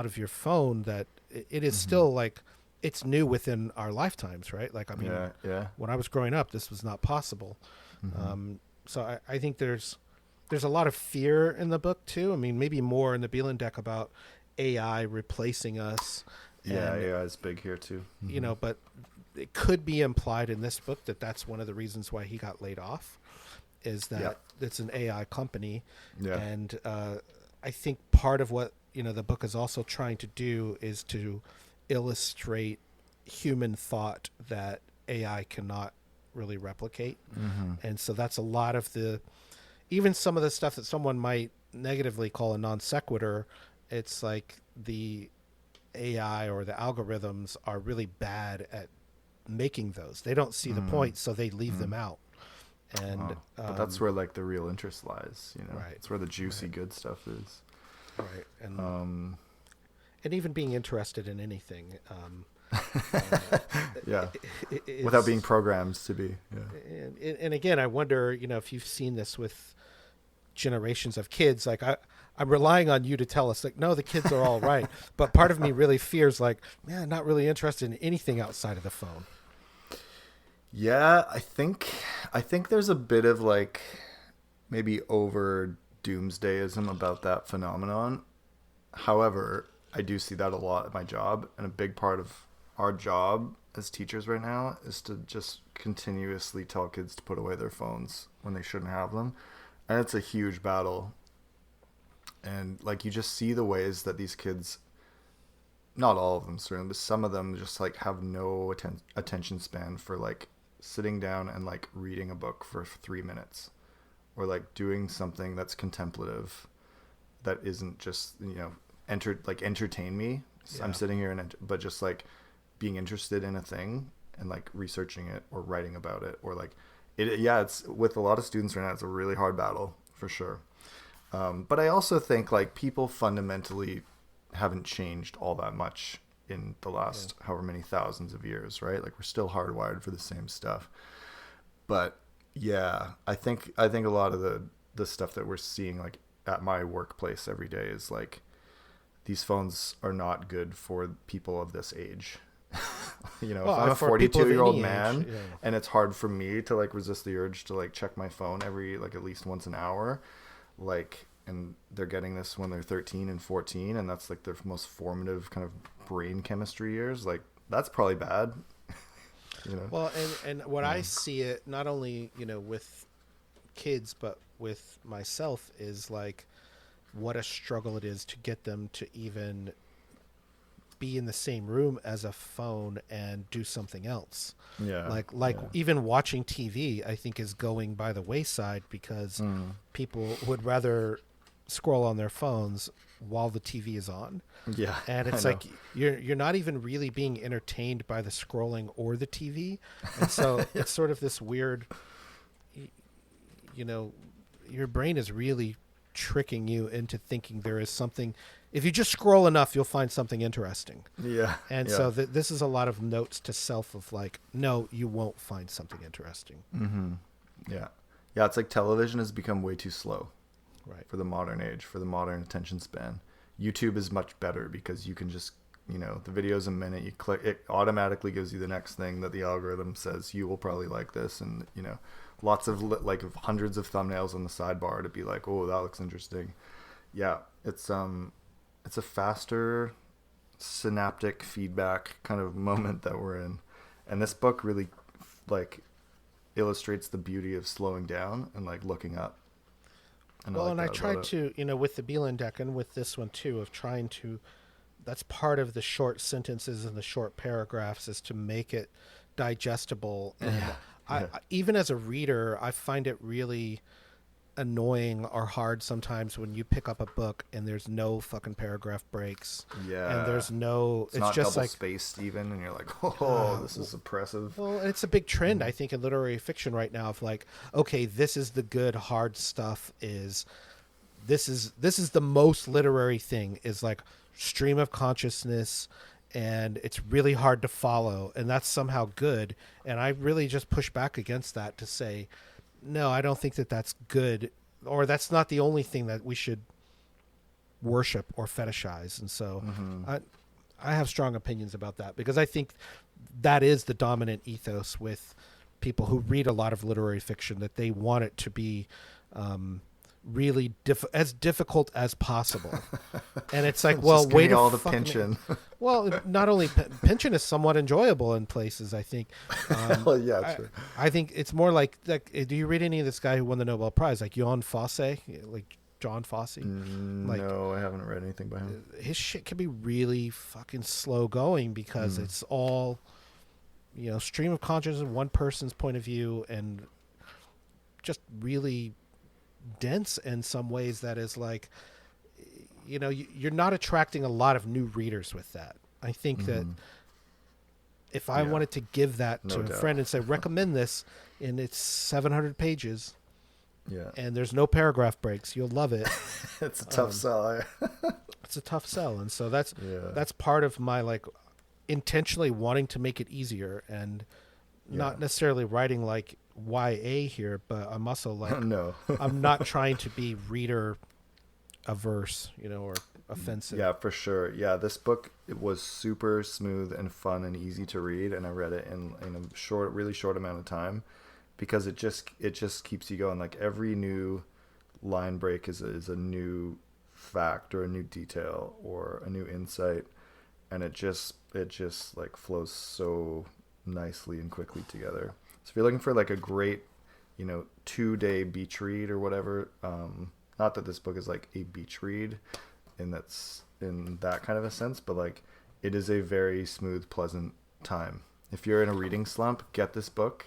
Speaker 2: of your phone that it is still like it's new within our lifetimes, right? Like I mean, when I was growing up, this was not possible. So I think there's a lot of fear in the book too. I mean, maybe more in the Belan Deck about AI replacing us.
Speaker 1: Yeah, AI is big here too.
Speaker 2: But it could be implied in this book that that's one of the reasons why he got laid off, is that it's an AI company. Yeah. And I think part of what the book is also trying to do is to illustrate human thought that AI cannot really replicate. And so that's a lot of even some of the stuff that someone might negatively call a non sequitur. It's like the AI or the algorithms are really bad at making those. They don't see the point, so they leave them out. And
Speaker 1: but that's where like the real interest lies,
Speaker 2: Right.
Speaker 1: It's where the juicy good stuff is.
Speaker 2: Right. And even being interested in anything.
Speaker 1: Without being programmed to be.
Speaker 2: And again, I wonder, if you've seen this with generations of kids, like I'm relying on you to tell us, like, no, the kids are all right. But part of me really fears, like, man, not really interested in anything outside of the phone.
Speaker 1: Yeah, I think there's a bit of like maybe over doomsdayism about that phenomenon. However, I do see that a lot at my job, and a big part of our job as teachers right now is to just continuously tell kids to put away their phones when they shouldn't have them. And it's a huge battle. And like you just see the ways that these kids, not all of them certainly, but some of them just like have no attention span for like sitting down and like reading a book for 3 minutes, or like doing something that's contemplative, that isn't just, you know, entertain me. Yeah. I'm sitting here but just like being interested in a thing and like researching it or writing about it, or like it. Yeah, it's with a lot of students right now. It's a really hard battle for sure. But I also think like people fundamentally haven't changed all that much in the last however many thousands of years, right? Like we're still hardwired for the same stuff. But yeah, I think a lot of the stuff that we're seeing like at my workplace every day is like these phones are not good for people of this age. You know, if I'm a 42-year-old man and it's hard for me to like resist the urge to like check my phone every like at least once an hour, like, and they're getting this when they're 13 and 14, and that's like their most formative kind of brain chemistry years, like that's probably bad. You know?
Speaker 2: Well, and what I see it not only, you know, with kids but with myself is like what a struggle it is to get them to even be in the same room as a phone and do something else. Even watching TV, I think, is going by the wayside because people would rather scroll on their phones while the TV is on.
Speaker 1: Yeah.
Speaker 2: And it's like you're not even really being entertained by the scrolling or the TV. And so it's sort of this weird, you know, your brain is really tricking you into thinking there is something. If you just scroll enough, you'll find something interesting.
Speaker 1: Yeah.
Speaker 2: And so this is a lot of notes to self of like, no, you won't find something interesting.
Speaker 1: Mm-hmm. Yeah. Yeah. It's like television has become way too slow,
Speaker 2: right,
Speaker 1: for the modern age, for the modern attention span. YouTube is much better because you can just, you know, the video's a minute, you click, it automatically gives you the next thing that the algorithm says you will probably like this. And, you know, lots of like hundreds of thumbnails on the sidebar to be like, oh, that looks interesting. Yeah. It's a faster synaptic feedback kind of moment that we're in. And this book really like illustrates the beauty of slowing down and like looking up. And
Speaker 2: I tried to, you know, with the Belan Deck and with this one too, of trying to, that's part of the short sentences and the short paragraphs, is to make it digestible. And I even as a reader, I find it really annoying or hard sometimes when you pick up a book and there's no fucking paragraph breaks.
Speaker 1: Yeah.
Speaker 2: And there's no, it's
Speaker 1: not
Speaker 2: just
Speaker 1: double
Speaker 2: like
Speaker 1: spaced even, and you're like, oh, this is oppressive.
Speaker 2: Well, it's a big trend, I think, in literary fiction right now of like, okay, this is the good hard stuff, this is the most literary thing, is like stream of consciousness, and it's really hard to follow, and that's somehow good. And I really just push back against that to say, no, I don't think that that's good, or that's not the only thing that we should worship or fetishize. And so I have strong opinions about that, because I think that is the dominant ethos with people who read a lot of literary fiction, that they want it to be really as difficult as possible. And it's like, well,
Speaker 1: wait all the pension.
Speaker 2: Well, not only pension is somewhat enjoyable in places, I think.
Speaker 1: Well, yeah, true.
Speaker 2: I think it's more like, do you read any of this guy who won the Nobel Prize, like Jan Fosse, like John Fosse?
Speaker 1: No, I haven't read anything by him.
Speaker 2: His shit can be really fucking slow going because it's all, you know, stream of consciousness, one person's point of view, and just really dense in some ways. That is like, you know, you're not attracting a lot of new readers with that. I think that if I wanted to give that to a friend and say, recommend this, and it's 700 pages, and there's no paragraph breaks, you'll love it.
Speaker 1: It's a tough sell.
Speaker 2: It's a tough sell. And so that's part of my like intentionally wanting to make it easier, and not necessarily writing like YA here, but I'm also like,
Speaker 1: no.
Speaker 2: I'm not trying to be reader averse, or offensive.
Speaker 1: Yeah, for sure. Yeah, this book, it was super smooth and fun and easy to read, and I read it in a really short amount of time, because it just keeps you going. Like every new line break is a new fact or a new detail or a new insight, and it just like flows so nicely and quickly together. So if you're looking for like a great 2-day beach read or whatever, not that this book is like a beach read in that kind of a sense, but like it is a very smooth, pleasant time. If you're in a reading slump, get this book.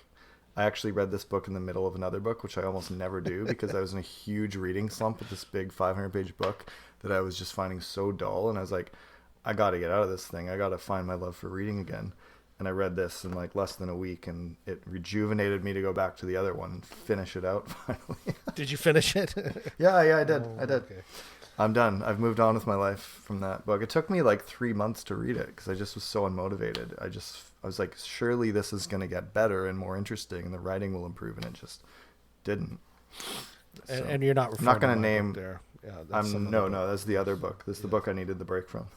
Speaker 1: I actually read this book in the middle of another book, which I almost never do, because I was in a huge reading slump with this big 500-page book that I was just finding so dull, and I was like, I got to get out of this thing. I got to find my love for reading again. And I read this in like less than a week, and it rejuvenated me to go back to the other one and finish it out finally. Did
Speaker 2: you finish it?
Speaker 1: Yeah, I did. I did. Okay. I'm done. I've moved on with my life from that book. It took me like 3 months to read it because I just was so unmotivated. I was like, surely this is going to get better and more interesting, and the writing will improve, and it just didn't.
Speaker 2: So, and you're not.
Speaker 1: I'm not going to name.
Speaker 2: There.
Speaker 1: Yeah, no. That's the other book. This is the book I needed the break from.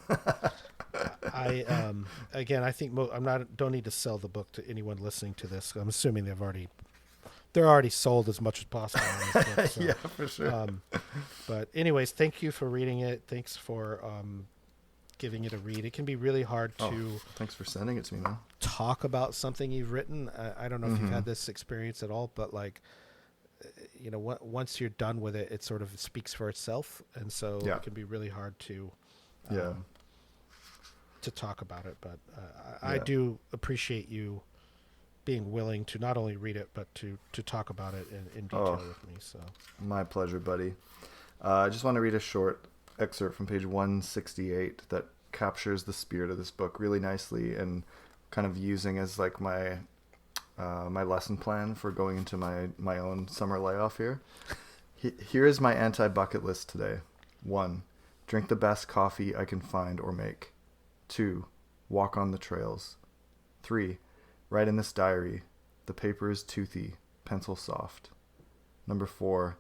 Speaker 2: I think don't need to sell the book to anyone listening to this. I'm assuming they're already sold as much as possible on this book, so.
Speaker 1: Yeah, for sure.
Speaker 2: But anyways, thank you for reading it. Thanks for giving it a read. It can be really hard to.
Speaker 1: Thanks for sending it to me, man.
Speaker 2: Talk about something you've written. I don't know if you've had this experience at all, but like, once you're done with it, it sort of speaks for itself, and so it can be really hard to. To talk about it, but I do appreciate you being willing to not only read it but to talk about it in detail with me. So
Speaker 1: my pleasure, buddy. I just want to read a short excerpt from page 168 that captures the spirit of this book really nicely, and kind of using as like my my lesson plan for going into my own summer layoff here. Here is my anti-bucket list today. 1. Drink the best coffee I can find or make. 2. Walk on the trails. 3. Write in this diary. The paper is toothy, pencil soft. 4.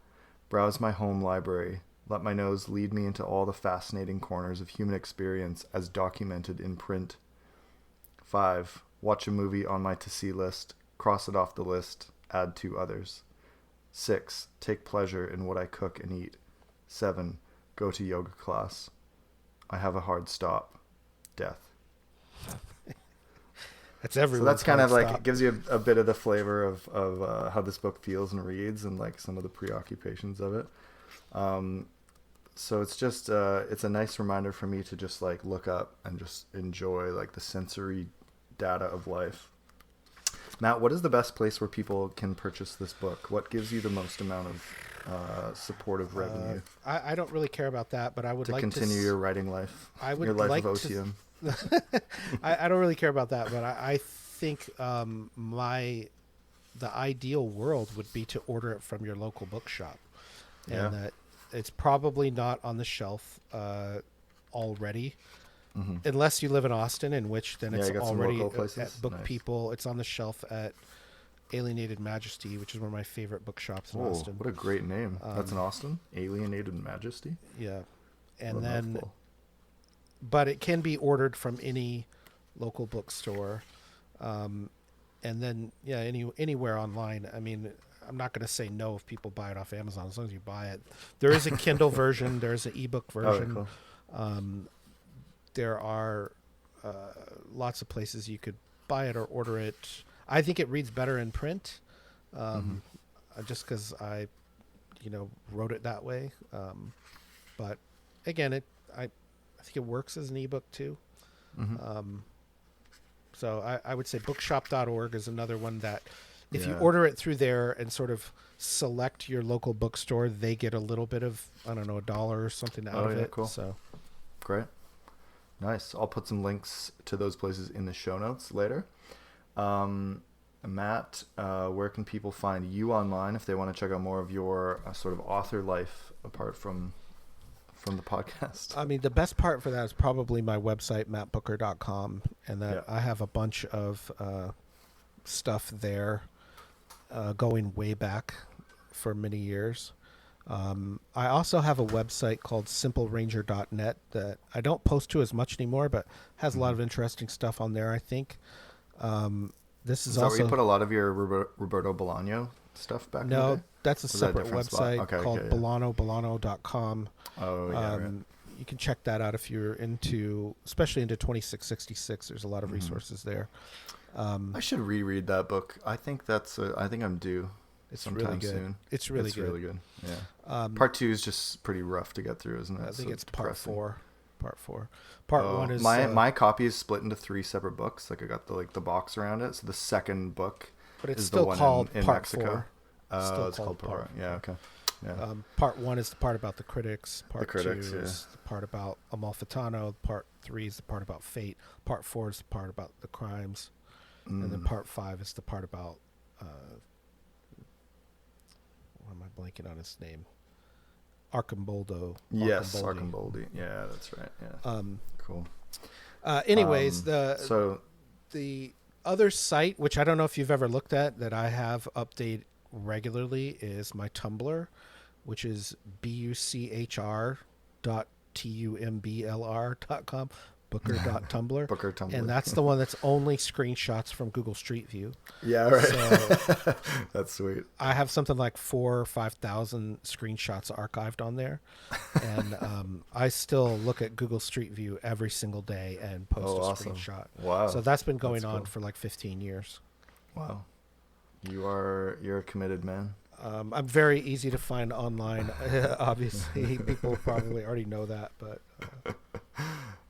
Speaker 1: Browse my home library. Let my nose lead me into all the fascinating corners of human experience as documented in print. 5. Watch a movie on my to-see list. Cross it off the list. Add 2 others. 6. Take pleasure in what I cook and eat. 7. Go to yoga class. I have a hard stop. Death.
Speaker 2: That's everyone.
Speaker 1: So that's kind of like, it gives you a bit of the flavor of how this book feels and reads, and like some of the preoccupations of it. So it's just it's a nice reminder for me to just like look up and just enjoy like the sensory data of life. Matt, what is the best place where people can purchase this book? What gives you the most amount of supportive revenue?
Speaker 2: I don't really care about that, but I would like to
Speaker 1: continue your writing life.
Speaker 2: I would
Speaker 1: your life
Speaker 2: like
Speaker 1: of OTM.
Speaker 2: I don't really care about that, but I think the ideal world would be to order it from your local bookshop, and that it's probably not on the shelf already. Unless you live in Austin, in which then it's already at Book People. It's on the shelf at Alienated Majesty, which is one of my favorite bookshops in Austin.
Speaker 1: What a great name. That's in Austin? Alienated Majesty?
Speaker 2: Yeah. And then, but it can be ordered from any local bookstore. And then, anywhere online. I mean, I'm not going to say no if people buy it off Amazon, as long as you buy it. There is a Kindle version. There's an ebook version. Cool. There are lots of places you could buy it or order it. I think it reads better in print, just because I, wrote it that way. But again, I think it works as an ebook too. So I would say bookshop.org is another one that if you order it through there and sort of select your local bookstore, they get a little bit of, I don't know, $1 or something out of it.
Speaker 1: Cool.
Speaker 2: So
Speaker 1: great. Nice. I'll put some links to those places in the show notes later. Matt, where can people find you online if they want to check out more of your sort of author life apart from the podcast?
Speaker 2: I mean, the best part for that is probably my website, mattbooker.com, and that I have a bunch of stuff there. going way back for many years. I also have a website called simpleranger.net that I don't post to as much anymore, but has a lot of interesting stuff on there, I think. This is also
Speaker 1: where you put a lot of your Roberto Bolaño stuff back in the day?
Speaker 2: That's a separate website called Belano.com.
Speaker 1: Oh, yeah, right.
Speaker 2: You can check that out if you're especially into 2666. There's a lot of resources there.
Speaker 1: I should reread that book. I think I'm due.
Speaker 2: It's
Speaker 1: sometime
Speaker 2: really good.
Speaker 1: soon.
Speaker 2: It's really
Speaker 1: good. Yeah. Part 2 is just pretty rough to get through, isn't it?
Speaker 2: I think it's depressing. Part 4. Part 1 is
Speaker 1: my copy is split into 3 separate books. Like I got the box around it. So the second book
Speaker 2: but it's
Speaker 1: is
Speaker 2: still
Speaker 1: the one
Speaker 2: called
Speaker 1: in
Speaker 2: Part
Speaker 1: Mexico.
Speaker 2: 4.
Speaker 1: It's called Part 4. Yeah. Okay. Yeah.
Speaker 2: Part 1 is the part about the critics. Part 2
Speaker 1: yeah.
Speaker 2: is the part about Amalfitano. Part 3 is the part about fate. Part 4 is the part about the crimes. And then Part 5 is the part about why am I blanking on his name? Arcimboldo.
Speaker 1: Yes, Arcimboldi. Yeah, that's right. Yeah. Cool.
Speaker 2: Anyways, the other site, which I don't know if you've ever looked at, that I have updated regularly is my Tumblr, which is buchr.tumblr.com. Booker.tumblr.
Speaker 1: Booker Tumblr.
Speaker 2: And that's the one that's only screenshots from Google Street View.
Speaker 1: Yeah, right.
Speaker 2: So
Speaker 1: that's sweet.
Speaker 2: I have something like 4,000 or 5,000 screenshots archived on there. And I still look at Google Street View every single day and post a screenshot.
Speaker 1: Wow.
Speaker 2: So that's been going on for like 15 years.
Speaker 1: Wow. You're a committed man.
Speaker 2: I'm very easy to find online. Obviously, people probably already know that, but...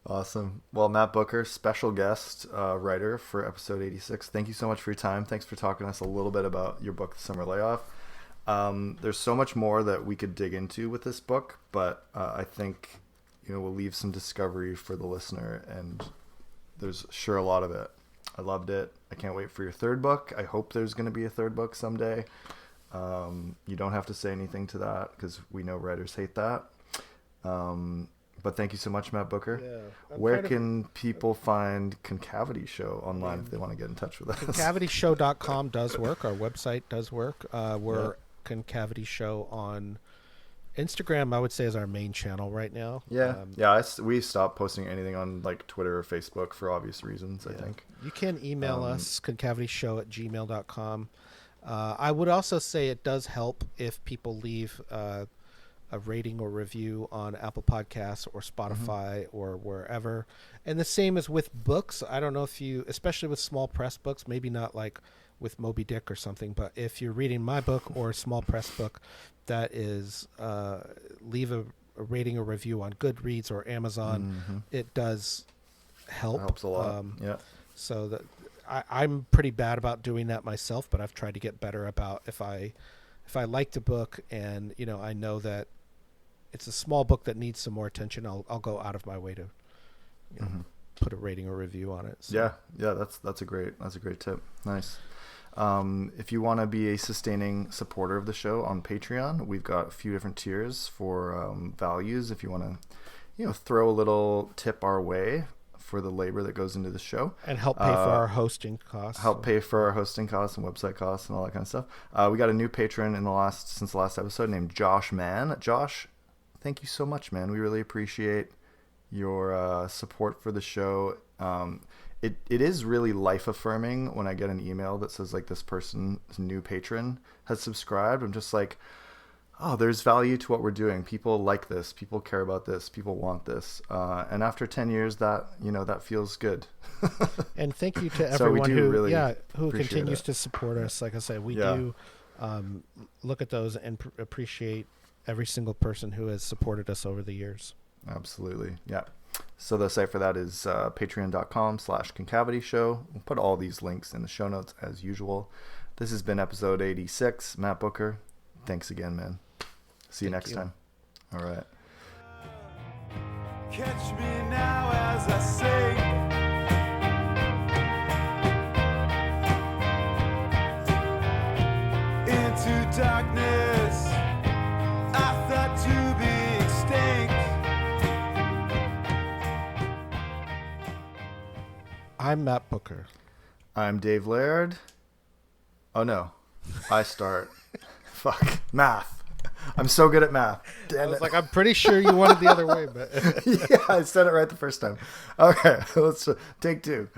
Speaker 1: Awesome. Well, Matt Bucher, special guest writer for episode 86. Thank you so much for your time. Thanks for talking to us a little bit about your book, The Summer Layoff. There's so much more that we could dig into with this book, but I think we'll leave some discovery for the listener, and there's sure a lot of it. I loved it. I can't wait for your third book. I hope there's going to be a third book someday. You don't have to say anything to that because we know writers hate that. But thank you so much, Matt Bucher.
Speaker 2: Yeah,
Speaker 1: where can people find Concavity Show online if they want to get in touch with us?
Speaker 2: ConcavityShow.com does work. Our website does work. We're Concavity Show on Instagram, I would say, is our main channel right now.
Speaker 1: Yeah. We stopped posting anything on like Twitter or Facebook for obvious reasons, I think.
Speaker 2: You can email us, concavityshow@gmail.com. I would also say it does help if people leave a rating or review on Apple Podcasts or Spotify or wherever. And the same as with books. I don't know if you, especially with small press books, maybe not like with Moby Dick or something, but if you're reading my book or a small press book, that is, leave a rating or review on Goodreads or Amazon. It does help.
Speaker 1: It helps a lot.
Speaker 2: So that I'm pretty bad about doing that myself, but I've tried to get better about if I liked a book and I know that it's a small book that needs some more attention, I'll go out of my way to put a rating or review on it.
Speaker 1: So. Yeah, that's a great tip. Nice. If you want to be a sustaining supporter of the show on Patreon, we've got a few different tiers for values. If you want to, throw a little tip our way for the labor that goes into the show
Speaker 2: and help pay for our hosting costs.
Speaker 1: Pay for our hosting costs and website costs and all that kind of stuff. We got a new patron since the last episode named Josh Mann. Josh, thank you so much, man. We really appreciate your support for the show. It is really life affirming when I get an email that says like this person's new patron has subscribed. I'm just like, oh, there's value to what we're doing. People like this. People care about this. People want this. And after 10 years, that feels good.
Speaker 2: And thank you to everyone who continues to support us. Like I said, we do look at those and appreciate every single person who has supported us over the years.
Speaker 1: Absolutely. Yeah. So the site for that is patreon.com/Concavity Show. We'll put all these links in the show notes as usual. This has been episode 86. Matt Bucher, thanks again, man. See you next time. All right. Catch me now as I sing into darkness. I thought to be extinct. I'm Matt Bucher. I'm Dave Laird. Oh no. I start. Fuck. Math. I'm so good at math.
Speaker 2: Damn it. Like, I'm pretty sure you wanted the other way, but
Speaker 1: yeah, I said it right the first time. Okay, let's take 2.